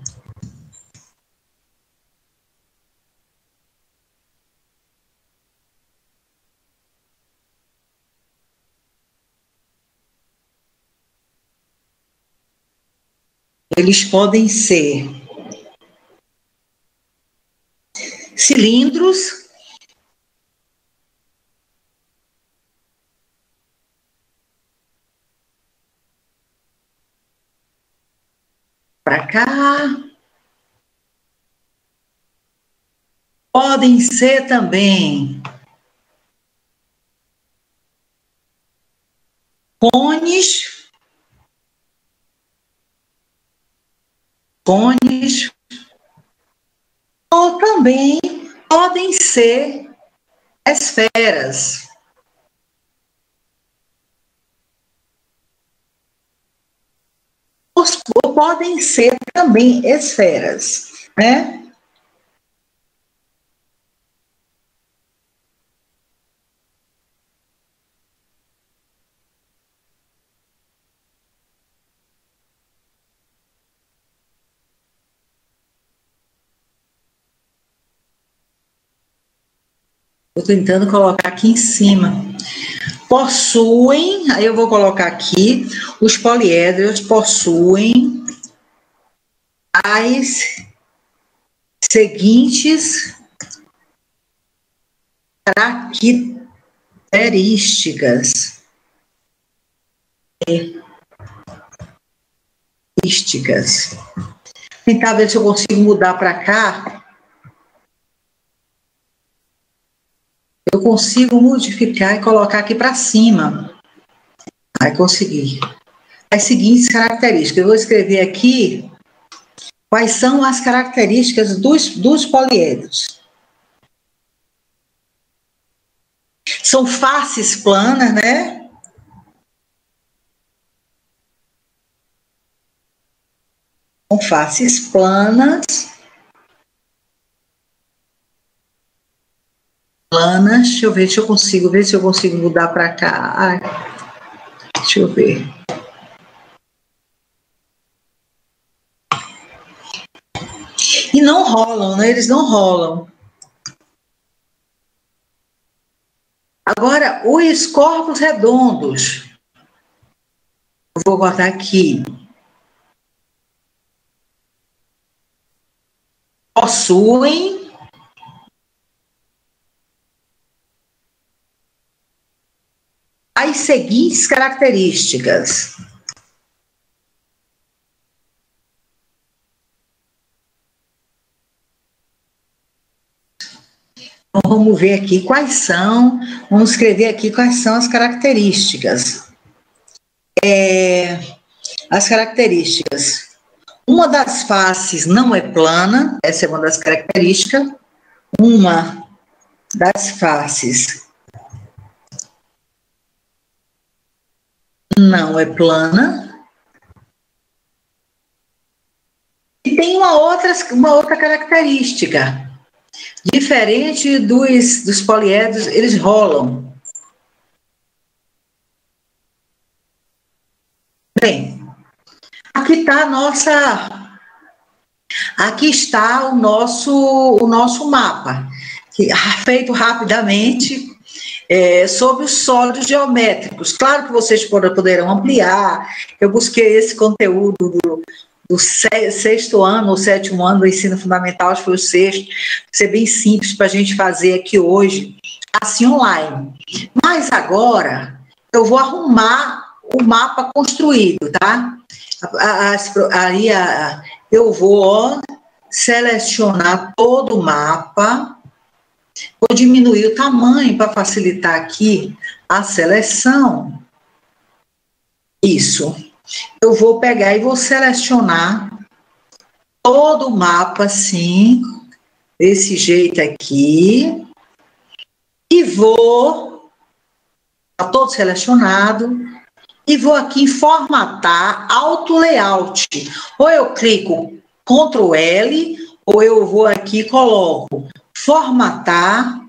cilindros, para cá, podem ser também cones, ou também podem ser esferas. Ou podem ser também esferas, né? Estou tentando colocar aqui em cima. Possuem, aí eu vou colocar aqui, os poliedros possuem as seguintes características. Tentar ver se eu consigo mudar para cá. Eu consigo modificar e colocar aqui para cima. Aí consegui. As seguintes características. Eu vou escrever aqui quais são as características dos poliedros. São faces planas, né? São faces planas. Deixa eu ver, se eu consigo mudar para cá. Ai, deixa eu ver. E não rolam, né? Eles não rolam. Agora, os corpos redondos. Eu vou botar aqui. possuem as seguintes características. Então, vamos ver aqui vamos escrever aqui quais são as características. As características. Uma das faces não é plana, essa é uma das características. Uma das faces não é plana. E tem uma outra característica. Diferente dos poliedros, eles rolam. Bem, aqui está o nosso mapa, feito rapidamente sobre os sólidos geométricos. Claro que vocês poderão ampliar. Eu busquei esse conteúdo do sexto ano ou sétimo ano do ensino fundamental, acho que foi o sexto, ser bem simples para a gente fazer aqui hoje, assim online. Mas agora eu vou arrumar o mapa construído, tá? Aí eu vou selecionar todo o mapa, vou diminuir o tamanho para facilitar aqui a seleção. Isso. Eu vou pegar e vou selecionar todo o mapa assim, desse jeito aqui, e está todo selecionado, e vou aqui em formatar auto layout. Ou eu clico Ctrl L, ou eu vou aqui e coloco formatar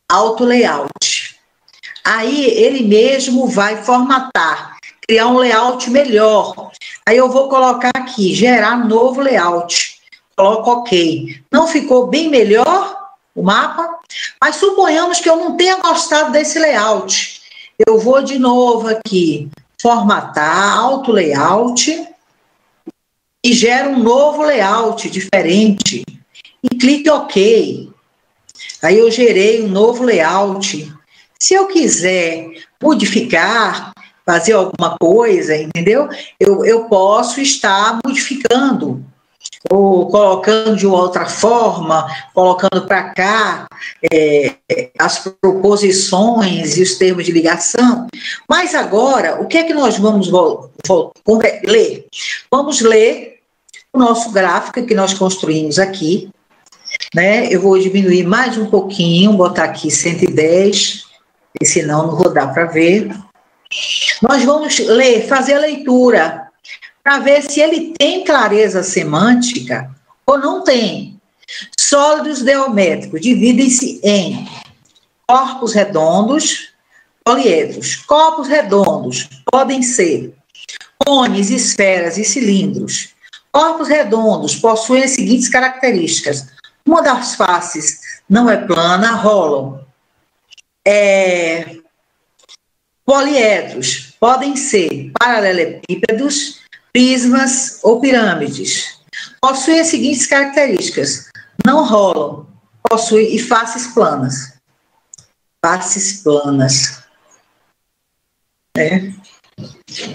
auto layout. Aí ele mesmo vai formatar, criar um layout melhor. Aí eu vou colocar aqui, gerar novo layout. Coloco OK. Não ficou bem melhor o mapa? Mas suponhamos que eu não tenha gostado desse layout. Eu vou de novo aqui, formatar, auto layout, e gero um novo layout diferente. E clique OK. Aí eu gerei um novo layout. Se eu quiser modificar, fazer alguma coisa, entendeu? Eu posso estar modificando, ou colocando de outra forma, colocando para cá as proposições e os termos de ligação. Mas agora, o que é que nós vamos ler? Vamos ler o nosso gráfico que nós construímos aqui, né? Eu vou diminuir mais um pouquinho, botar aqui 110, e senão não vou dar para ver. Nós vamos fazer a leitura, para ver se ele tem clareza semântica ou não tem. Sólidos geométricos dividem-se em corpos redondos, poliedros. Corpos redondos podem ser cones, esferas e cilindros. Corpos redondos possuem as seguintes características. Uma das faces não é plana, rolam. Poliedros podem ser paralelepípedos, prismas ou pirâmides. Possuem as seguintes características. Não rolam, possuem faces planas. Faces planas.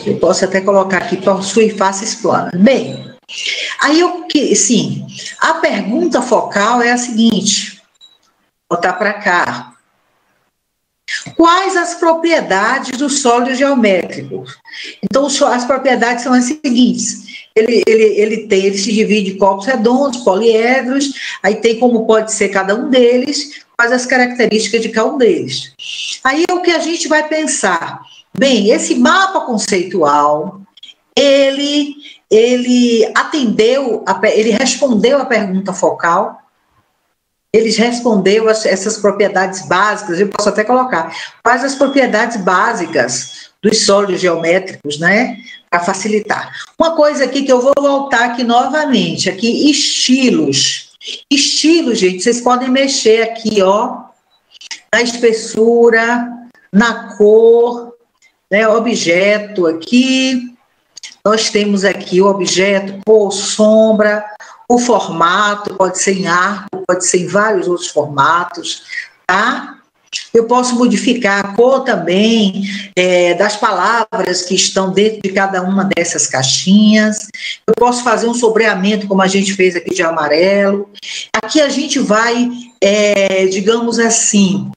Eu posso até colocar aqui, possui faces planas. Bem, aí sim, a pergunta focal é a seguinte. Vou botar para cá. Quais as propriedades do sólido geométrico? Então, as propriedades são as seguintes. Ele se divide em corpos redondos, poliedros, aí tem como pode ser cada um deles, quais as características de cada um deles. Aí é o que a gente vai pensar. Bem, esse mapa conceitual, ele respondeu a pergunta focal, ele respondeu essas propriedades básicas, eu posso até colocar, quais as propriedades básicas dos sólidos geométricos, né, para facilitar. Uma coisa aqui que eu vou voltar aqui novamente, aqui, estilos. Estilos, gente, vocês podem mexer aqui, ó, na espessura, na cor, né, objeto aqui, nós temos aqui o objeto, cor, sombra, O formato pode ser em arco, pode ser em vários outros formatos, tá? Eu posso modificar a cor também das palavras que estão dentro de cada uma dessas caixinhas. Eu posso fazer um sombreamento, como a gente fez aqui de amarelo. Aqui a gente vai, digamos assim,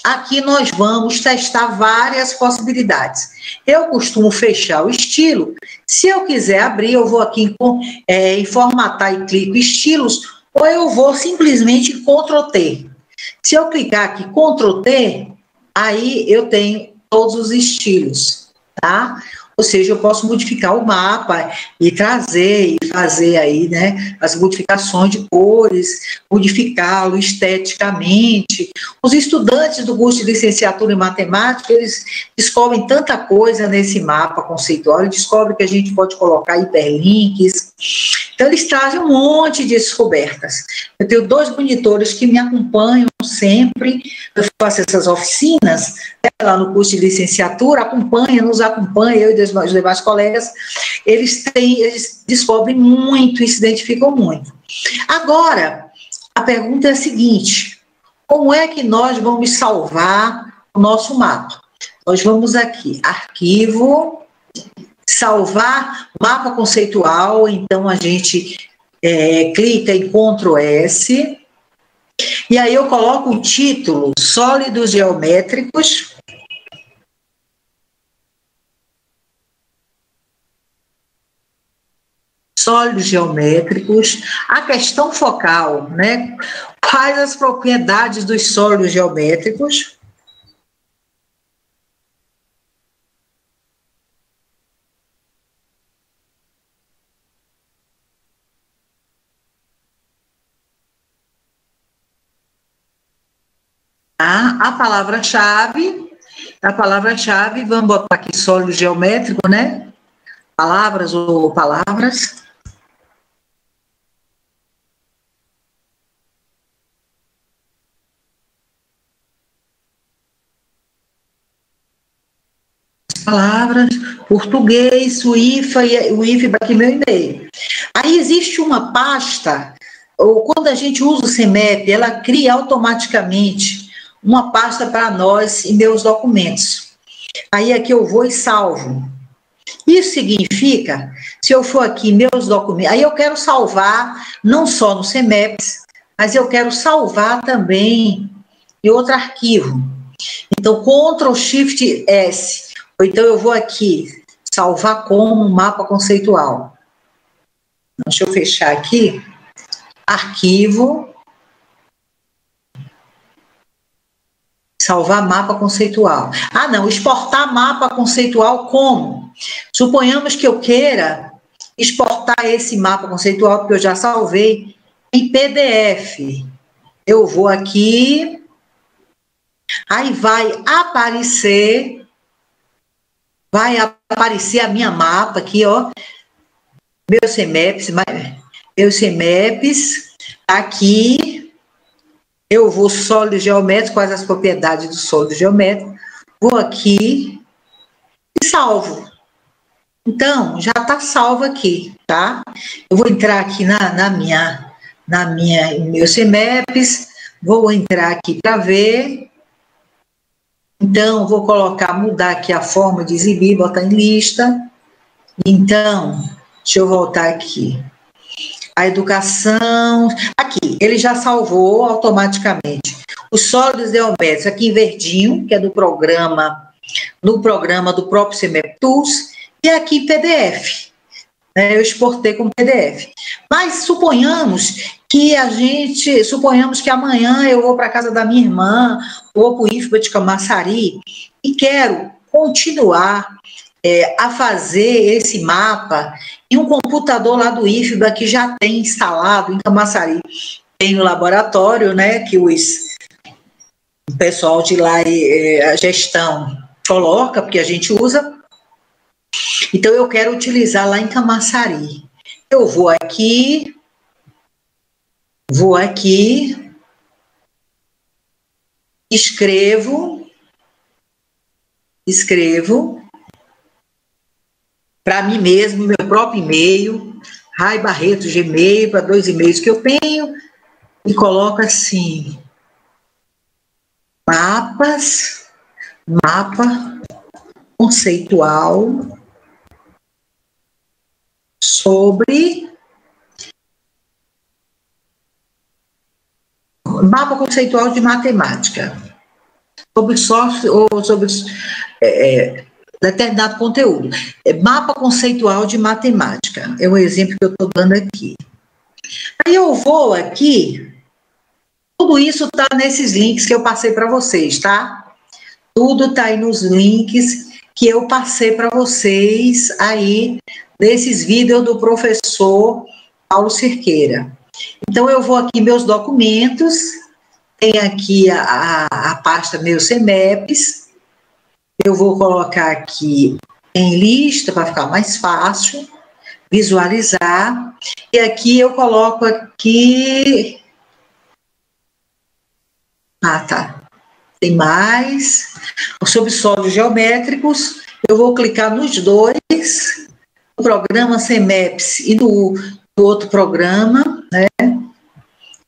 aqui nós vamos testar várias possibilidades. Eu costumo fechar o estilo. Se eu quiser abrir, eu vou aqui em formatar e clico estilos, ou eu vou simplesmente em Ctrl+T. Se eu clicar aqui Ctrl+T, aí eu tenho todos os estilos, tá? Ou seja, eu posso modificar o mapa e trazer e fazer aí, né, as modificações de cores, modificá-lo esteticamente. Os estudantes do curso de licenciatura em matemática, eles descobrem tanta coisa nesse mapa conceitual, eles descobrem que a gente pode colocar hiperlinks. Então, eles trazem um monte de descobertas. Eu tenho 2 monitores que me acompanham sempre, eu faço essas oficinas, lá no curso de licenciatura, nos acompanha, eu e os demais colegas, eles descobrem muito e se identificam muito. Agora, a pergunta é a seguinte: como é que nós vamos salvar o nosso mapa? Nós vamos aqui, arquivo, salvar mapa conceitual, então a gente clica em Ctrl+S, e aí eu coloco o título, sólidos geométricos, a questão focal, né? Quais as propriedades dos sólidos geométricos? A palavra-chave, vamos botar aqui sólido geométrico, né? Palavras ou palavras. Palavras, português, o IFBA aqui meu e-mail. Aí existe uma pasta, ou quando a gente usa o CMEP, ela cria automaticamente uma pasta para nós e meus documentos. Aí aqui eu vou e salvo. Isso significa, se eu for aqui, meus documentos, aí eu quero salvar, não só no CMEPS, mas eu quero salvar também em outro arquivo. Então, Ctrl+Shift+S, ou então eu vou aqui, salvar como mapa conceitual. Deixa eu fechar aqui, arquivo, salvar mapa conceitual. Ah, não, exportar mapa conceitual como? Suponhamos que eu queira exportar esse mapa conceitual, porque eu já salvei, em PDF. Eu vou aqui, aí vai aparecer a minha mapa aqui, ó, meus CMEPs, aqui, eu vou sólido geométrico, quais as propriedades do sólido geométrico, vou aqui e salvo. Então, já está salvo aqui, tá? Eu vou entrar aqui em meus CMEPs, vou entrar aqui para ver. Então, vou mudar aqui a forma de exibir, botar em lista. Então, deixa eu voltar aqui. A educação, aqui, ele já salvou automaticamente. Os sólidos geométricos, aqui em verdinho, que é no programa do próprio CMEP Tools, e aqui em PDF. Eu exportei como PDF. Mas suponhamos que amanhã eu vou para a casa da minha irmã, vou para o IFBA de Camaçari e quero continuar a fazer esse mapa em um computador lá do IFBA que já tem instalado em Camaçari. Tem o laboratório, né, que o pessoal de lá, a gestão, coloca, porque a gente usa. Então, eu quero utilizar lá em Camaçari. Eu vou aqui, escrevo para mim mesmo, meu próprio e-mail, Rai Barreto, Gmail, para 2 e-mails que eu tenho, e coloco assim, mapa conceitual sobre mapa conceitual de matemática, sobre software ou sobre determinado conteúdo. Mapa conceitual de matemática, é o exemplo que eu estou dando aqui. Aí eu vou aqui, tudo isso está nesses links que eu passei para vocês, tá? Tudo está aí nos links que eu passei para vocês aí, desses vídeos do professor Paulo Cerqueira. Então, eu vou aqui, meus documentos, tem aqui a pasta meus CEMEPs, eu vou colocar aqui em lista, para ficar mais fácil, visualizar, e aqui eu coloco aqui... Ah, tá. Tem mais. Sobre sólidos geométricos, eu vou clicar nos dois, no programa CEMEPS e no outro programa, né?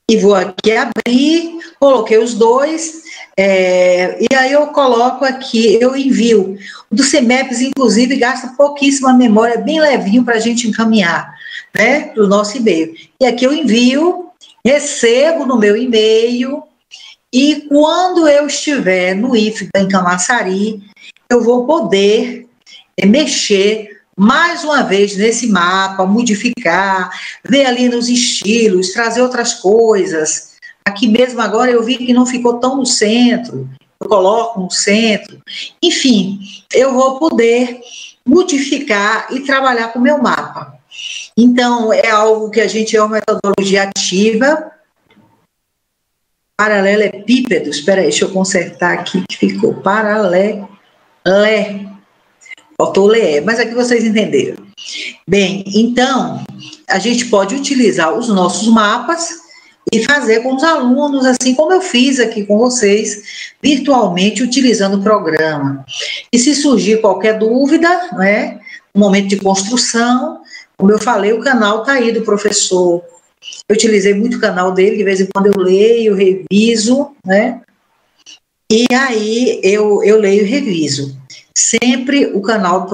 E vou aqui abrir, coloquei os dois, e aí eu coloco aqui, eu envio. O do CEMEPS, inclusive, gasta pouquíssima memória, bem levinho para a gente encaminhar, né, para o nosso e-mail. E aqui eu envio, recebo no meu e-mail, e quando eu estiver no IFBA em Camaçari, eu vou poder mexer mais uma vez nesse mapa, modificar, ver ali nos estilos, trazer outras coisas. Aqui mesmo agora eu vi que não ficou tão no centro, eu coloco no centro. Enfim, eu vou poder modificar e trabalhar com o meu mapa. Então, é algo que a gente é uma metodologia ativa, paralelepípedo, espera aí, deixa eu consertar aqui que ficou faltou o LE, mas aqui vocês entenderam. Bem, então, a gente pode utilizar os nossos mapas e fazer com os alunos, assim como eu fiz aqui com vocês, virtualmente, utilizando o programa. E se surgir qualquer dúvida, né, no momento de construção, como eu falei, o canal está aí do professor. Eu utilizei muito o canal dele, de vez em quando eu leio, reviso, né? E aí eu leio e reviso. Sempre o canal do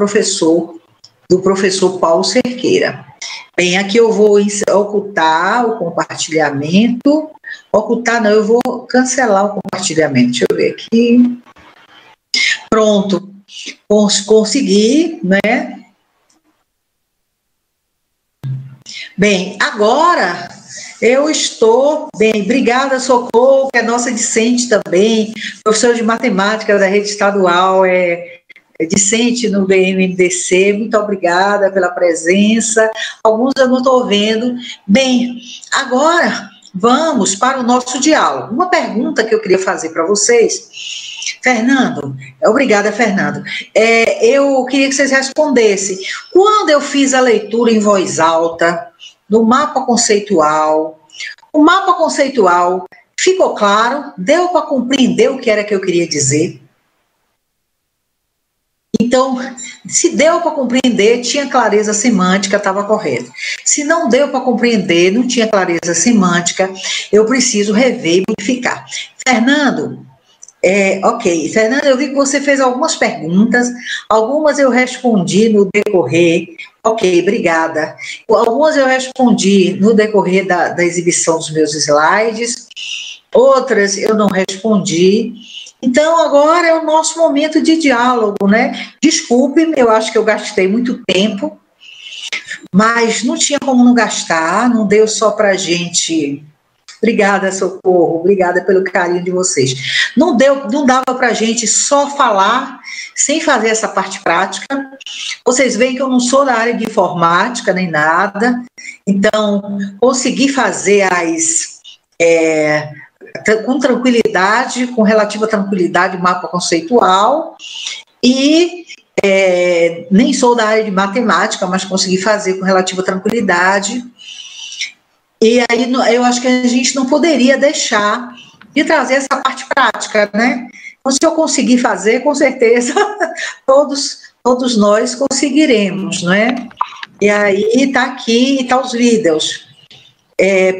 professor Paulo Cerqueira. Bem, aqui eu vou ocultar o compartilhamento. Ocultar não, eu vou cancelar o compartilhamento. Deixa eu ver aqui. Pronto. Consegui, né? Bem, agora eu estou bem. Obrigada, Socorro, que é nossa discente também, professora de matemática da rede estadual, é discente no BMDC. Muito obrigada pela presença. Alguns eu não estou vendo. Bem, agora vamos para o nosso diálogo. Uma pergunta que eu queria fazer para vocês. Fernando, obrigada, Fernando. Eu queria que vocês respondessem. Quando eu fiz a leitura em voz alta, do mapa conceitual, o mapa conceitual ficou claro? Deu para compreender o que era que eu queria dizer? Então, se deu para compreender, tinha clareza semântica, estava correto. Se não deu para compreender, não tinha clareza semântica, eu preciso rever e modificar. Fernando, ok. Fernando, eu vi que você fez algumas perguntas, algumas eu respondi no decorrer. Ok, obrigada. Algumas eu respondi no decorrer da exibição dos meus slides, outras eu não respondi. Então, agora é o nosso momento de diálogo, né? Desculpe-me, eu acho que eu gastei muito tempo, mas não tinha como não gastar, não deu só para a gente... Obrigada, Socorro, obrigada pelo carinho de vocês. Não dava para a gente só falar, sem fazer essa parte prática. Vocês veem que eu não sou da área de informática, nem nada, então, consegui fazer com tranquilidade, com relativa tranquilidade, o mapa conceitual, e nem sou da área de matemática, mas consegui fazer com relativa tranquilidade. E aí eu acho que a gente não poderia deixar de trazer essa parte prática, né? Então, se eu conseguir fazer, com certeza, todos nós conseguiremos, não é? E aí está aqui, está os vídeos.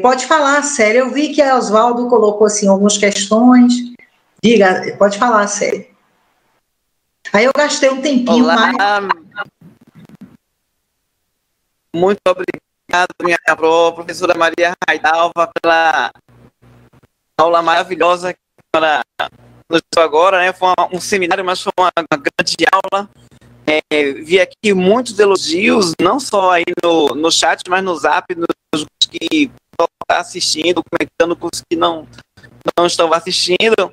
Pode falar, Célia. Eu vi que a Oswaldo colocou assim, algumas questões. Diga, pode falar, Célia. Aí eu gastei um tempinho Olá. mais. Muito obrigado, minha professora Maria Raidalva, pela aula maravilhosa que ela nos deu agora, né? Foi um seminário, mas foi uma grande aula. Vi aqui muitos elogios, não só aí no chat, mas no Zap, nos que estão assistindo, comentando com os que não estão assistindo.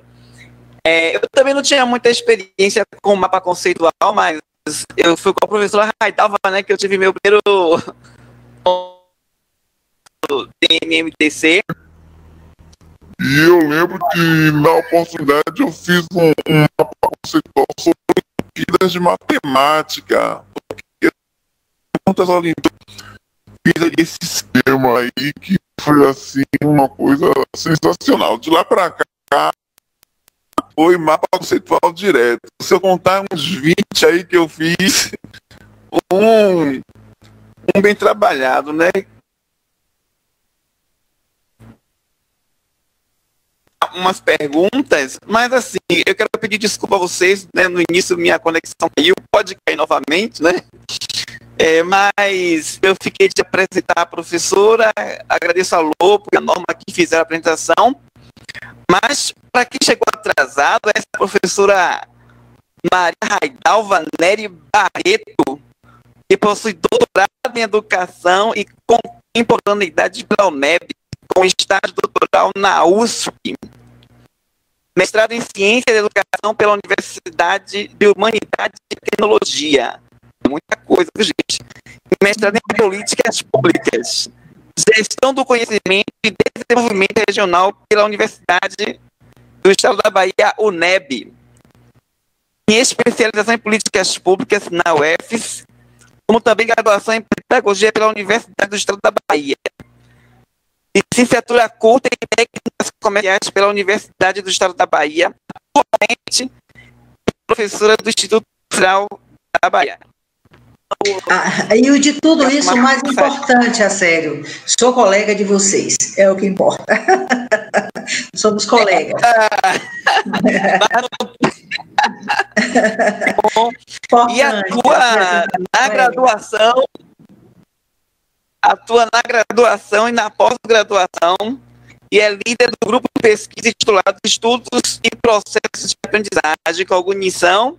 Eu também não tinha muita experiência com mapa conceitual, mas eu fui com a professora Raidalva, né, que eu tive meu primeiro DMMTC. E eu lembro que na oportunidade eu fiz um mapa conceitual sobre Olimpíadas de matemática. Fiz esse esquema aí que foi assim uma coisa sensacional. De lá para cá foi mapa conceitual direto. Se eu contar uns 20 aí que eu fiz, um bem trabalhado, né? Umas perguntas, mas assim, eu quero pedir desculpa a vocês, né? No início minha conexão caiu, pode cair novamente, né? Mas eu fiquei de apresentar a professora, agradeço a Lopo e a Norma que fizeram a apresentação. Mas, para quem chegou atrasado, essa professora Maria Raidalva Nery Barreto, que possui doutorado em Educação e Contemporaneidade pela UNEB, com estágio doutoral na USP, mestrado em Ciência da Educação pela Universidade de Humanidade e Tecnologia. Muita coisa, gente. Mestrado em Políticas Públicas. Gestão do Conhecimento e Desenvolvimento Regional pela Universidade do Estado da Bahia, UNEB. Em especialização em Políticas Públicas na UFES, como também graduação em Pedagogia pela Universidade do Estado da Bahia. Licenciatura curta em Técnicas Comerciais pela Universidade do Estado da Bahia. Atualmente, professora do Instituto Federal da Bahia. E o de tudo isso, o mais importante, a sério, sou colega de vocês, é o que importa. Somos colegas. E atua na graduação e na pós-graduação, e é líder do grupo de pesquisa intitulado Estudos e Processos de Aprendizagem, Cognição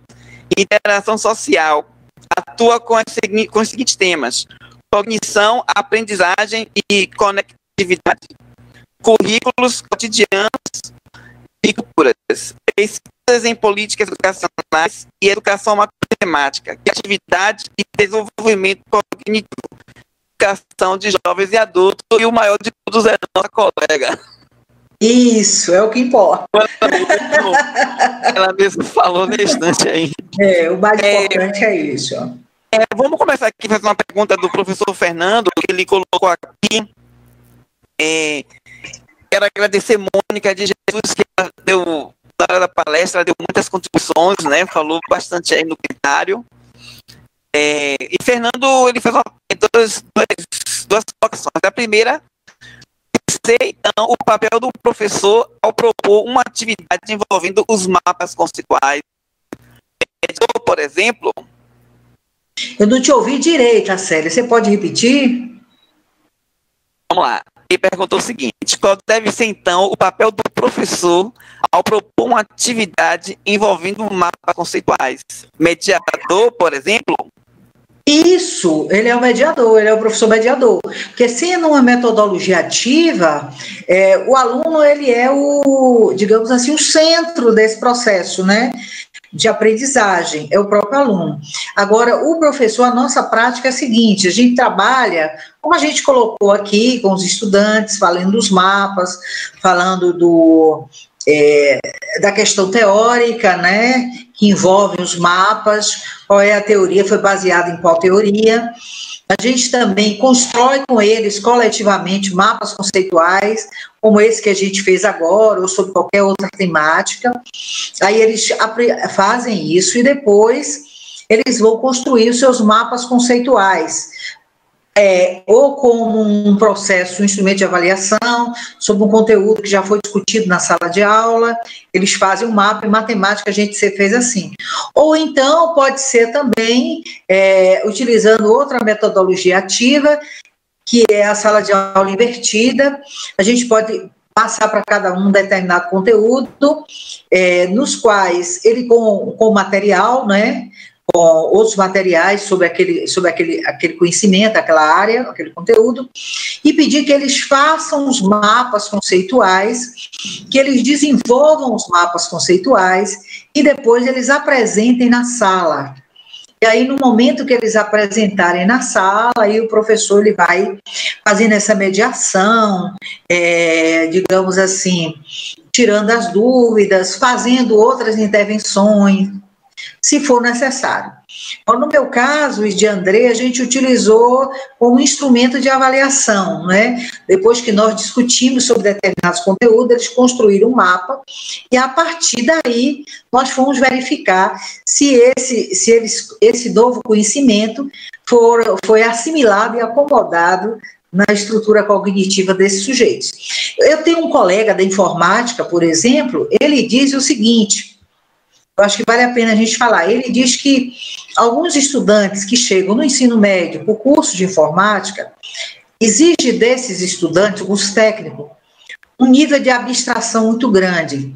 e Interação Social. Atua com os seguintes temas: cognição, aprendizagem e conectividade, currículos cotidianos e culturas, pesquisas em políticas educacionais e educação matemática, criatividade e desenvolvimento cognitivo, educação de jovens e adultos, e o maior de todos é a nossa colega. Isso, é o que importa. Ela mesmo falou na instante aí. O mais importante é isso. Vamos começar aqui fazendo uma pergunta do professor Fernando, que ele colocou aqui. Quero agradecer Mônica de Jesus, que ela deu, na hora da palestra, deu muitas contribuições, né? Falou bastante aí no comentário. E Fernando, ele fez duas colocações. A primeira, então, o papel do professor ao propor uma atividade envolvendo os mapas conceituais. Por exemplo... Eu não te ouvi direito, Célia. Você pode repetir? Vamos lá. Ele perguntou o seguinte: qual deve ser, então, o papel do professor ao propor uma atividade envolvendo mapas conceituais? Mediador, por exemplo? Isso, ele é o mediador, ele é o professor mediador. Porque sendo uma metodologia ativa, o aluno, ele é o, digamos assim, o centro desse processo, né, de aprendizagem, é o próprio aluno. Agora, o professor, a nossa prática é a seguinte: a gente trabalha, como a gente colocou aqui, com os estudantes, falando dos mapas, falando da questão teórica, né, que envolve os mapas, qual é a teoria, foi baseada em qual teoria. A gente também constrói com eles coletivamente mapas conceituais, como esse que a gente fez agora, ou sobre qualquer outra temática. Aí eles fazem isso e depois eles vão construir os seus mapas conceituais. ou como um processo, um instrumento de avaliação, sobre um conteúdo que já foi discutido na sala de aula, eles fazem um mapa. Em matemática a gente fez assim. Ou então pode ser também utilizando outra metodologia ativa, que é a sala de aula invertida. A gente pode passar para cada um determinado conteúdo, nos quais ele com material, né, com outros materiais sobre aquele conhecimento, aquela área, aquele conteúdo, e pedir que eles façam os mapas conceituais, que eles desenvolvam os mapas conceituais e depois eles apresentem na sala. E aí, no momento que eles apresentarem na sala, aí o professor ele vai fazendo essa mediação, digamos assim, tirando as dúvidas, fazendo outras intervenções, se for necessário. Então, no meu caso, e de André, a gente utilizou como instrumento de avaliação, né? Depois que nós discutimos sobre determinados conteúdos, eles construíram um mapa, e a partir daí nós fomos verificar se esse novo conhecimento foi assimilado e acomodado na estrutura cognitiva desses sujeitos. Eu tenho um colega da informática, por exemplo, ele diz o seguinte: eu acho que vale a pena a gente falar. Ele diz que alguns estudantes que chegam no ensino médio para o curso de informática, exige desses estudantes, o curso técnico, um nível de abstração muito grande.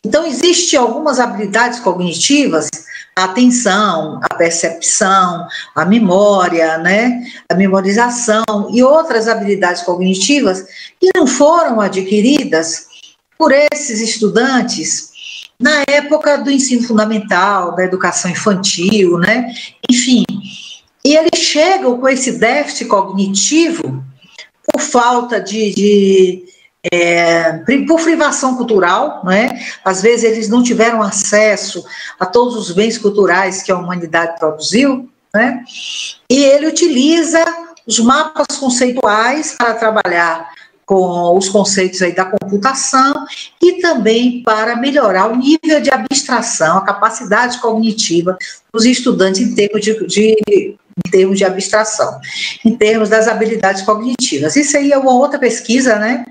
Então, existem algumas habilidades cognitivas, a atenção, a percepção, a memória, né, a memorização e outras habilidades cognitivas que não foram adquiridas por esses estudantes na época do ensino fundamental, da educação infantil, né? Enfim, e eles chegam com esse déficit cognitivo por falta por privação cultural, né? Às vezes eles não tiveram acesso a todos os bens culturais que a humanidade produziu, né? E ele utiliza os mapas conceituais para trabalhar com os conceitos aí da computação e também para melhorar o nível de abstração, a capacidade cognitiva dos estudantes em termos de abstração, em termos das habilidades cognitivas. Isso aí é uma outra pesquisa, né,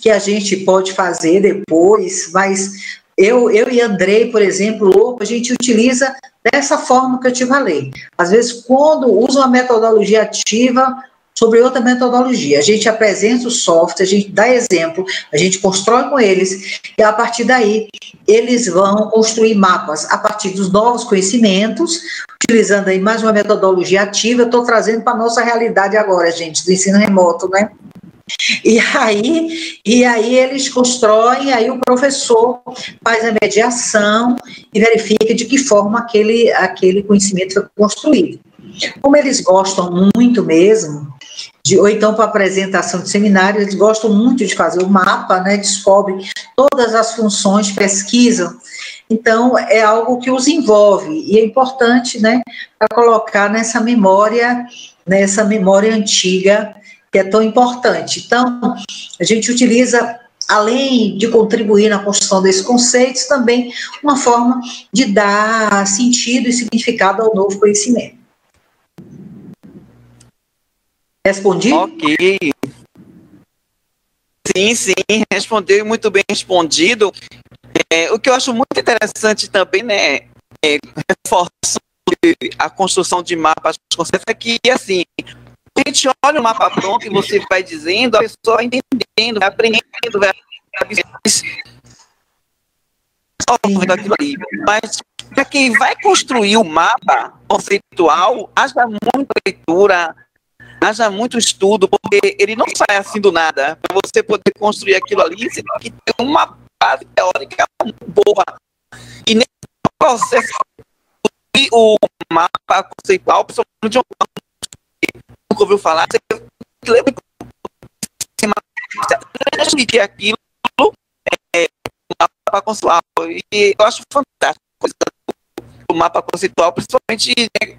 que a gente pode fazer depois, mas eu e Andrei, por exemplo, a gente utiliza dessa forma que eu te falei. Às vezes, quando usa uma metodologia ativa sobre outra metodologia, a gente apresenta o software, a gente dá exemplo, a gente constrói com eles, e a partir daí eles vão construir mapas a partir dos novos conhecimentos, utilizando aí mais uma metodologia ativa. Eu estou trazendo para a nossa realidade agora, gente, do ensino remoto, né? E aí eles constroem, aí o professor faz a mediação e verifica de que forma aquele conhecimento foi construído. Como eles gostam muito mesmo, ou então para apresentação de seminário, eles gostam muito de fazer o mapa, né, descobrem todas as funções, pesquisam. Então, é algo que os envolve, e é importante, né, para colocar nessa memória antiga, que é tão importante. Então, a gente utiliza, além de contribuir na construção desses conceitos, também uma forma de dar sentido e significado ao novo conhecimento. Respondi? Ok. Sim, respondeu, muito bem respondido. O que eu acho muito interessante também, né, reforçando a construção de mapas, é que, assim, a gente olha o mapa pronto e você vai dizendo, a pessoa vai entendendo, vai aprendendo, vai absorvendo aquilo ali. Mas para quem vai construir o mapa conceitual, haja muita leitura, haja muito estudo, porque ele não sai assim do nada. Para você poder construir aquilo ali, você tem que ter uma base teórica muito boa. E nesse processo, o mapa conceitual, principalmente de nunca ouviu falar, você lembra que aquilo é um mapa conceitual. E eu acho fantástico o mapa conceitual, principalmente, né,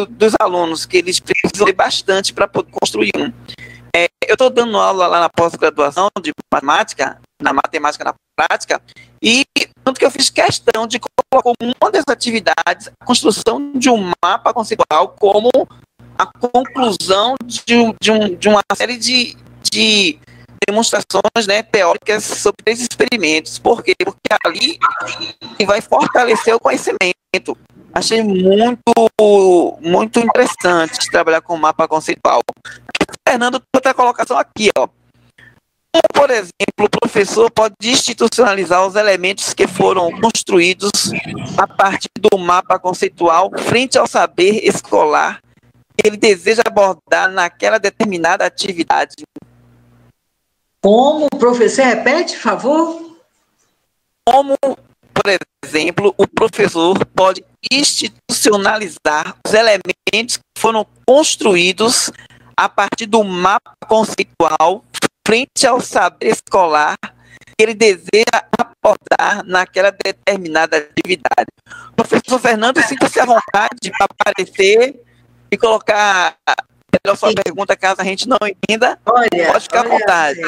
dos alunos, que eles precisam ler bastante para poder construir um. Eu estou dando aula lá na pós-graduação de matemática, na matemática na prática, e tanto que eu fiz questão de colocar como uma das atividades a construção de um mapa conceitual como a conclusão de uma série de demonstrações, né, teóricas sobre esses experimentos. Por quê? Porque ali vai fortalecer o conhecimento. Achei muito interessante trabalhar com mapa conceitual. Fernando, outra colocação aqui, ó. Como, por exemplo, o professor pode institucionalizar os elementos que foram construídos a partir do mapa conceitual frente ao saber escolar que ele deseja abordar naquela determinada atividade? Como, professor, repete, por favor? Como, por exemplo, o professor pode institucionalizar os elementos que foram construídos a partir do mapa conceitual frente ao saber escolar que ele deseja abordar naquela determinada atividade? Professor Fernando, sinta-se à vontade para aparecer e colocar a sua pergunta, caso a gente não entenda. Olha, pode ficar à vontade.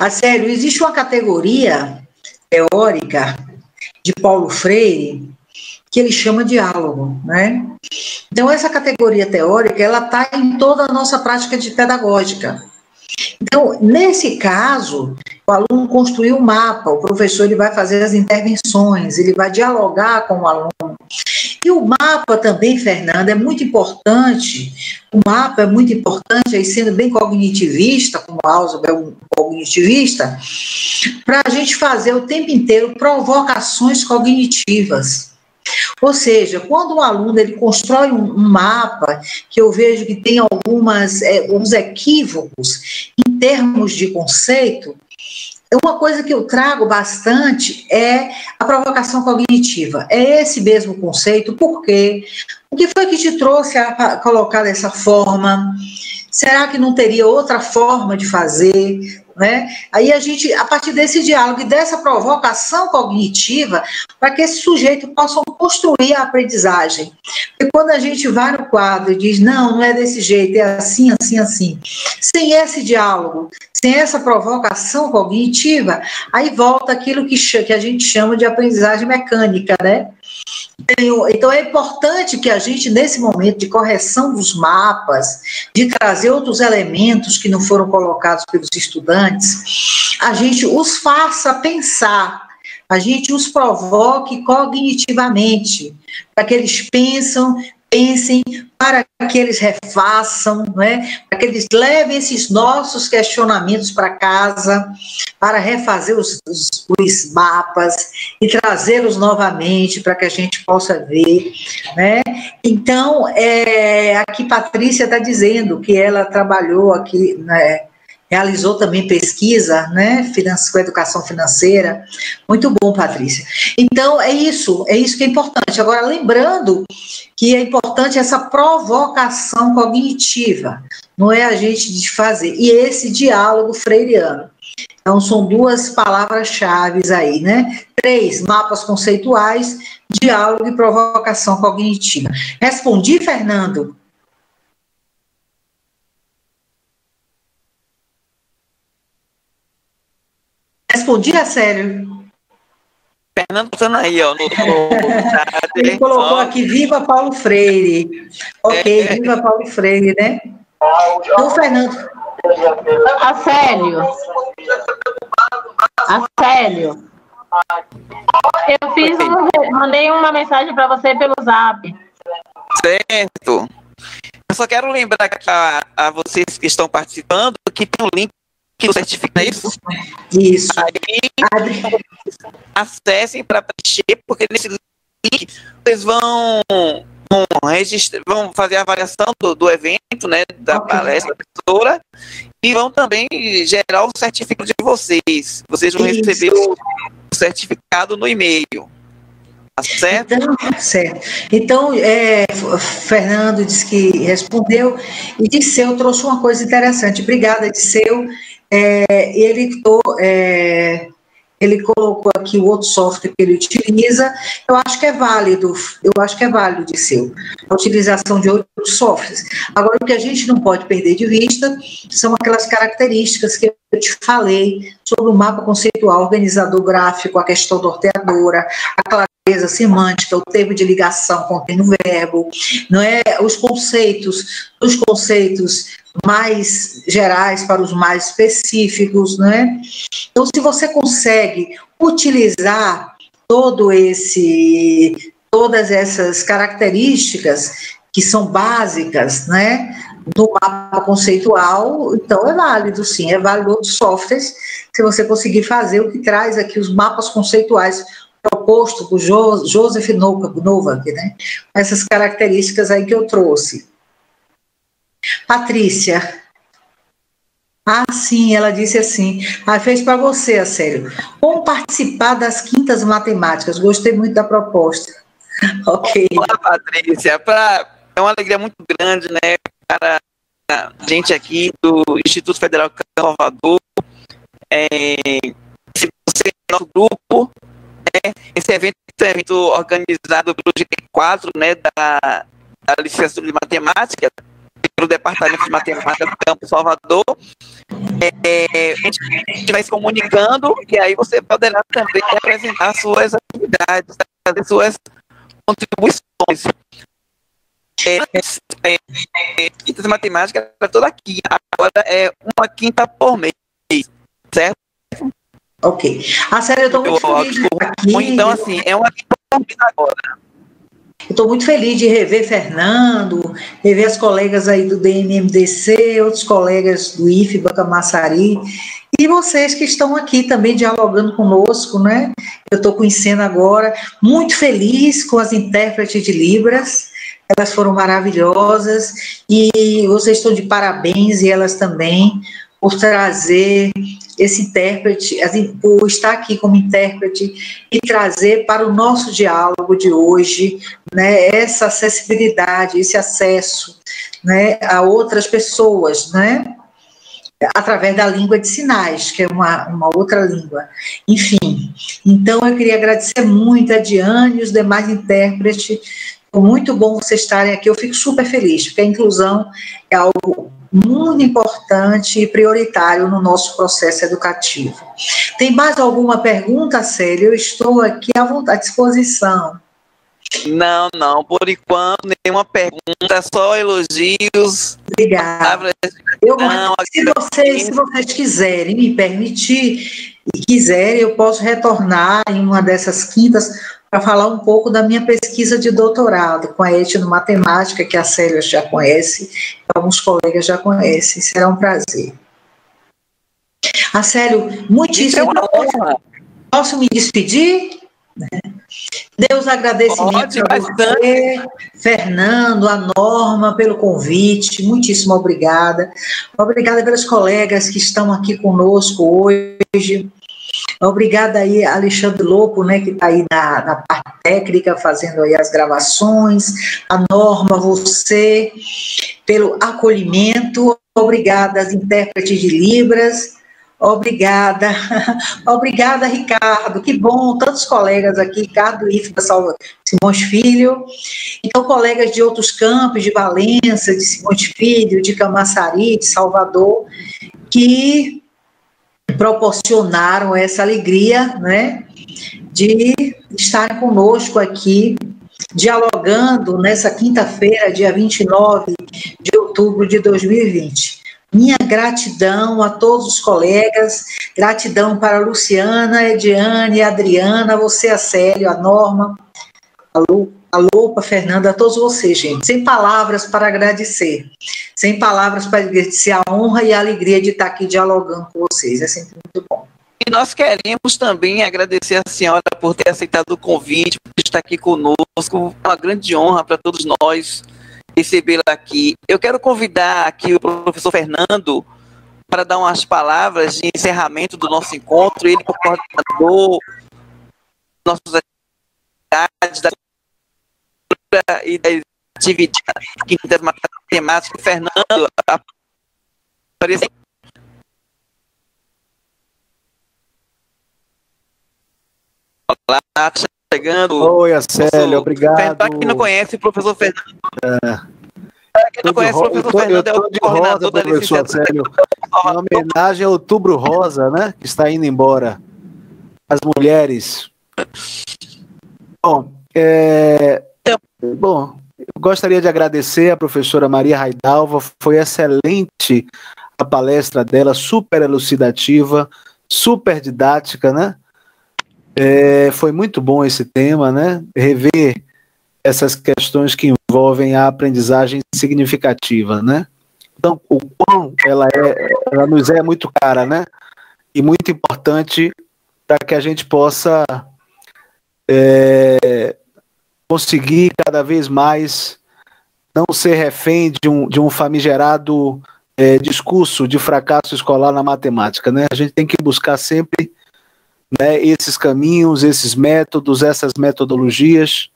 A sério, existe uma categoria teórica de Paulo Freire que ele chama diálogo, né? Então, essa categoria teórica, ela está em toda a nossa prática de pedagógica. Então, nesse caso, o aluno construiu um mapa, o professor ele vai fazer as intervenções, ele vai dialogar com o aluno. E o mapa também, Fernanda, é muito importante. O mapa é muito importante, aí sendo bem cognitivista, como o Alza é um cognitivista, para a gente fazer o tempo inteiro provocações cognitivas. Ou seja, quando um aluno ele constrói um mapa, que eu vejo que tem alguns equívocos em termos de conceito, uma coisa que eu trago bastante é a provocação cognitiva. É esse mesmo conceito, por quê? O que foi que te trouxe a colocar dessa forma? Será que não teria outra forma de fazer? Né? Aí a gente, a partir desse diálogo e dessa provocação cognitiva, para que esse sujeito possa construir a aprendizagem. Porque quando a gente vai no quadro e diz, não é desse jeito, é assim, assim, assim, sem esse diálogo, sem essa provocação cognitiva, aí volta aquilo que a gente chama de aprendizagem mecânica, né? Então é importante que a gente, nesse momento de correção dos mapas, de trazer outros elementos que não foram colocados pelos estudantes, a gente os faça pensar, a gente os provoque cognitivamente, para que eles pensem, para que eles refaçam, né? Para que eles levem esses nossos questionamentos para casa, para refazer os mapas e trazê-los novamente para que a gente possa ver, né? Então, aqui Patrícia está dizendo que ela trabalhou aqui, né? Realizou também pesquisa, né, com educação financeira. Muito bom, Patrícia. Então, é isso que é importante. Agora, lembrando que é importante essa provocação cognitiva, não é a gente fazer. E esse diálogo freiriano. Então, são duas palavras-chave aí, né? 3, mapas conceituais, diálogo e provocação cognitiva. Respondi, Fernando? Respondi a sério. Fernando passando aí, ó, no chat. Ele colocou aqui, viva Paulo Freire. Ok, viva Paulo Freire, né? Então, Fernando. Acélio, eu mandei uma mensagem para você pelo Zap. Certo. Eu só quero lembrar a vocês que estão participando que tem um link que certifica isso. Isso. Aí, acessem para preencher, porque nesse link vocês vão fazer a avaliação do evento, né, da palestra da professora, e vão também gerar o certificado de vocês. Vocês vão receber o certificado no e-mail. Tá certo? Então, Fernando disse que respondeu, e Disseu trouxe uma coisa interessante. Obrigada, Disseu. Ele colocou aqui o outro software que ele utiliza. Eu acho que é válido, Disseu, a utilização de outros softwares. Agora, o que a gente não pode perder de vista são aquelas características que eu te falei sobre o mapa conceitual, organizador gráfico, a questão norteadora, a clareza semântica, o termo de ligação contém o verbo, não é? Os conceitos mais gerais para os mais específicos, né? Então, se você consegue utilizar todas essas características que são básicas, né, do mapa conceitual, então é válido, sim, é válido outros softwares, se você conseguir fazer o que traz aqui os mapas conceituais proposto por Joseph Novak, né, com essas características aí que eu trouxe. Patrícia. Ah, sim, ela disse assim, fez para você, Acélio. Como participar das quintas matemáticas? Gostei muito da proposta. Ok. Olá, Patrícia. É uma alegria muito grande, né, para a gente aqui do Instituto Federal de Salvador. Se você é nosso grupo, né, esse evento é um evento organizado pelo GT4, né, da Licenciatura de Matemática, pelo Departamento de Matemática do Campo Salvador. A gente vai se comunicando e aí você poderá também apresentar suas atividades, fazer suas contribuições. Quinta de matemática para toda quinta. Agora é uma quinta por mês, certo? Ok. Sério, eu estou muito feliz de estar aqui. Então, assim, é uma quinta por mês agora. Eu estou muito feliz de rever Fernando, rever as colegas aí do DNMDC, outros colegas do IFBA Camaçari, e vocês que estão aqui também dialogando conosco, né? Eu estou conhecendo agora, muito feliz com as intérpretes de Libras, elas foram maravilhosas, e vocês estão de parabéns, e elas também, por trazer esse intérprete, por estar aqui como intérprete e trazer para o nosso diálogo de hoje, né, essa acessibilidade, esse acesso, né, a outras pessoas, né, através da língua de sinais, que é uma outra língua. Enfim, então eu queria agradecer muito a Diane e os demais intérpretes. Foi muito bom vocês estarem aqui, eu fico super feliz, porque a inclusão é algo muito importante e prioritário no nosso processo educativo. Tem mais alguma pergunta, Célia? Eu estou aqui à disposição. Não, por enquanto, nenhuma pergunta, só elogios. Obrigada. Se vocês quiserem me permitir e quiserem, eu posso retornar em uma dessas quintas para falar um pouco da minha pesquisa de doutorado com a etnomatemática, que a Célia já conhece, alguns colegas já conhecem, será um prazer. Célio, muitíssimo. Posso me despedir? Deus agradecimento a você, Fernando, a Norma, pelo convite, muitíssimo obrigada. Obrigada pelos colegas que estão aqui conosco hoje. Obrigada aí, Alexandre Lopo, né, que está aí na parte técnica, fazendo aí as gravações. A Norma, você, pelo acolhimento. Obrigada às intérpretes de Libras. Obrigada, Ricardo, que bom, tantos colegas aqui, Ricardo IFBA Simões Filho, então colegas de outros campos, de Valença, de Simões Filho, de Camaçari, de Salvador, que proporcionaram essa alegria, né, de estarem conosco aqui, dialogando nessa quinta-feira, dia 29 de outubro de 2020. Minha gratidão a todos os colegas, gratidão para a Luciana, a Ediane, a Adriana, você, a Célio, a Norma, a Lopa, a Fernanda, a todos vocês, gente. Sem palavras para agradecer. Sem palavras para agradecer a honra e a alegria de estar aqui dialogando com vocês. É sempre muito bom. E nós queremos também agradecer a senhora por ter aceitado o convite, por estar aqui conosco. É uma grande honra para todos nós recebê-la aqui. Eu quero convidar aqui o professor Fernando para dar umas palavras de encerramento do nosso encontro. Ele é o coordenador das nossas atividades e das atividades matemáticas. Fernando, aparece. Olá, chegando. Oi, Acélio, obrigado. Para quem não conhece o professor Fernando. Para quem não conhece o professor Fernando, é o coordenador da licenciatura. Em homenagem ao Outubro Rosa, né? Que está indo embora. As mulheres. Bom, eu gostaria de agradecer a professora Maria Raidalva. Foi excelente a palestra dela, super elucidativa, super didática, né? Foi muito bom esse tema, né? Rever essas questões que envolvem a aprendizagem significativa, né? Então, o quão ela nos é muito cara, né? E muito importante para que a gente possa conseguir cada vez mais não ser refém de um famigerado discurso de fracasso escolar na matemática, né? A gente tem que buscar sempre, né, esses caminhos, esses métodos, essas metodologias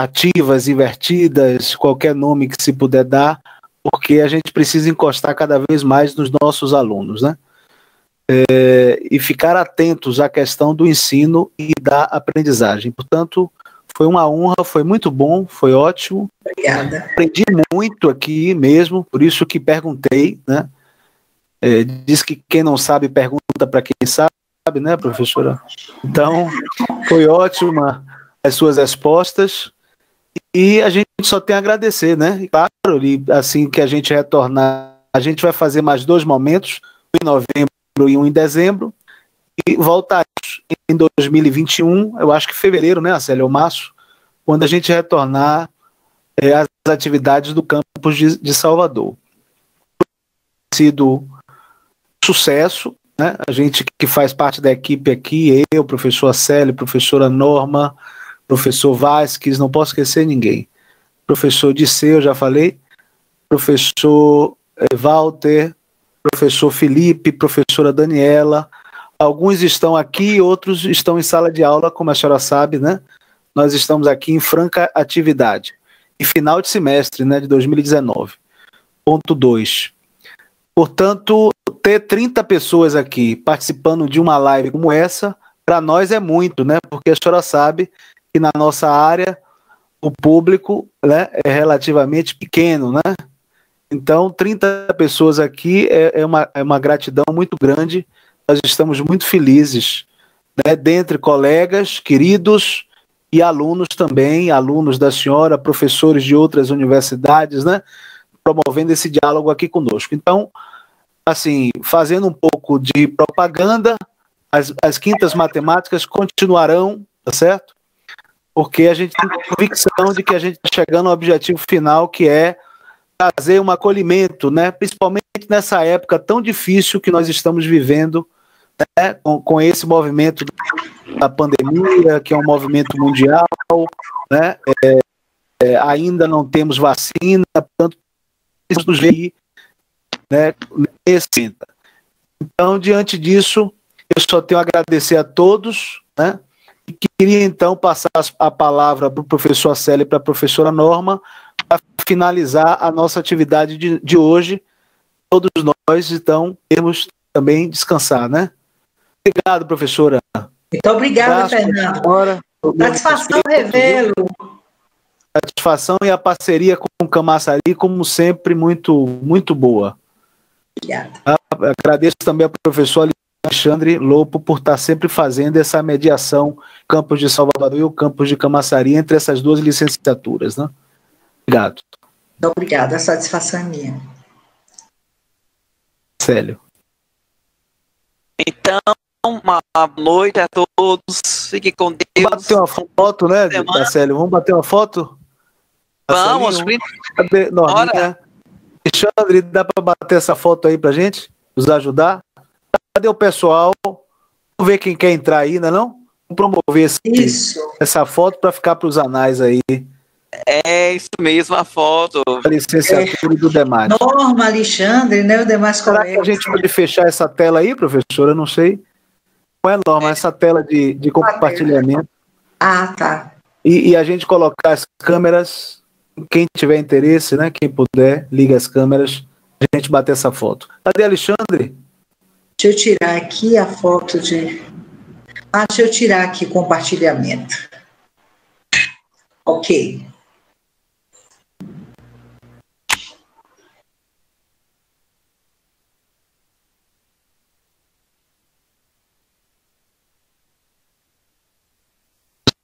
ativas, invertidas, qualquer nome que se puder dar, porque a gente precisa encostar cada vez mais nos nossos alunos, né? E ficar atentos à questão do ensino e da aprendizagem. Portanto, foi uma honra, foi muito bom, foi ótimo. Obrigada. Aprendi muito aqui mesmo, por isso que perguntei, né? Diz que quem não sabe pergunta para quem sabe, né, professora? Então, foi ótima as suas respostas e a gente só tem a agradecer, né? E claro, assim que a gente retornar, a gente vai fazer mais 2 momentos, um em novembro e um em dezembro, e voltaremos em 2021, eu acho que fevereiro, né, Acélia, ou março, quando a gente retornar às atividades do campus de Salvador. Sido sucesso, né? A gente que faz parte da equipe aqui, eu, professor Acélio, professora Norma, professor Vasques, não posso esquecer ninguém. Professor Disseu, eu já falei, professor Walter, professor Felipe, professora Daniela, alguns estão aqui, outros estão em sala de aula, como a senhora sabe, né? Nós estamos aqui em franca atividade. E final de semestre, né, de 2019. Ponto 2. Portanto, ter 30 pessoas aqui participando de uma live como essa, para nós é muito, né? Porque a senhora sabe que na nossa área o público, né, é relativamente pequeno, né? Então, 30 pessoas aqui é uma gratidão muito grande. Nós estamos muito felizes, né, dentre colegas, queridos e alunos também, alunos da senhora, professores de outras universidades, né, promovendo esse diálogo aqui conosco. Então, assim, fazendo um pouco de propaganda, as quintas matemáticas continuarão, tá certo? Porque a gente tem convicção de que a gente está chegando ao objetivo final, que é trazer um acolhimento, né, principalmente nessa época tão difícil que nós estamos vivendo, né, com esse movimento da pandemia, que é um movimento mundial, né, ainda não temos vacina, portanto, precisamos nos ver, né, nesse. Então, diante disso, eu só tenho a agradecer a todos, né, e queria então passar a palavra para o professor Acélio e para a professora Norma, para finalizar a nossa atividade de hoje. Todos nós, então, temos também descansar, né? Obrigado, professora. Muito obrigada, Fernando. Satisfação revelo. Satisfação e a parceria com o Camaçari, como sempre, muito, muito boa. Obrigada. Agradeço também ao professor Alexandre Lopo por estar sempre fazendo essa mediação campus de Salvador e o campus de Camaçari entre essas 2 licenciaturas, né? Obrigado. Muito obrigada, a satisfação é minha. Célio. Então, uma boa noite a todos. Fiquem com Deus. Vamos bater uma foto, né, Célio? Vamos bater uma foto? Vamos. Cadê? Norminha. Alexandre, dá para bater essa foto aí pra gente? Nos ajudar? Cadê o pessoal? Vamos ver quem quer entrar aí, não é não? Vamos promover essa foto para ficar para os anais aí. É isso mesmo, a foto. A licenciatura do Demais. Norma, Alexandre, né? O Demais colegas. Será que a gente pode fechar essa tela aí, professora? Eu não sei. Não é, Norma, essa tela de compartilhamento. Ah, tá. E a gente colocar as câmeras, quem tiver interesse, né? Quem puder, liga as câmeras, a gente bater essa foto. Cadê Alexandre? Deixa eu tirar aqui a foto de... deixa eu tirar aqui compartilhamento. Ok.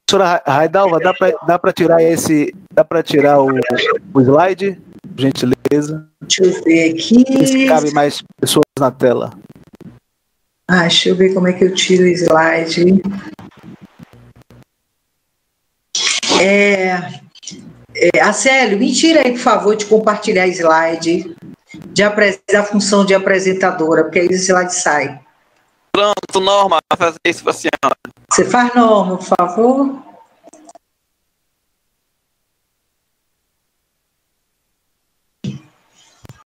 Professora Raidalva, dá para tirar o slide, por gentileza? Deixa eu ver aqui. Se cabe mais pessoas na tela. Deixa eu ver como é que eu tiro o slide. Acélio, me tira aí, por favor, de compartilhar slide, da função de apresentadora, porque aí o slide sai. Pronto, Norma, vai fazer isso para a senhora. Você faz, Norma, por favor?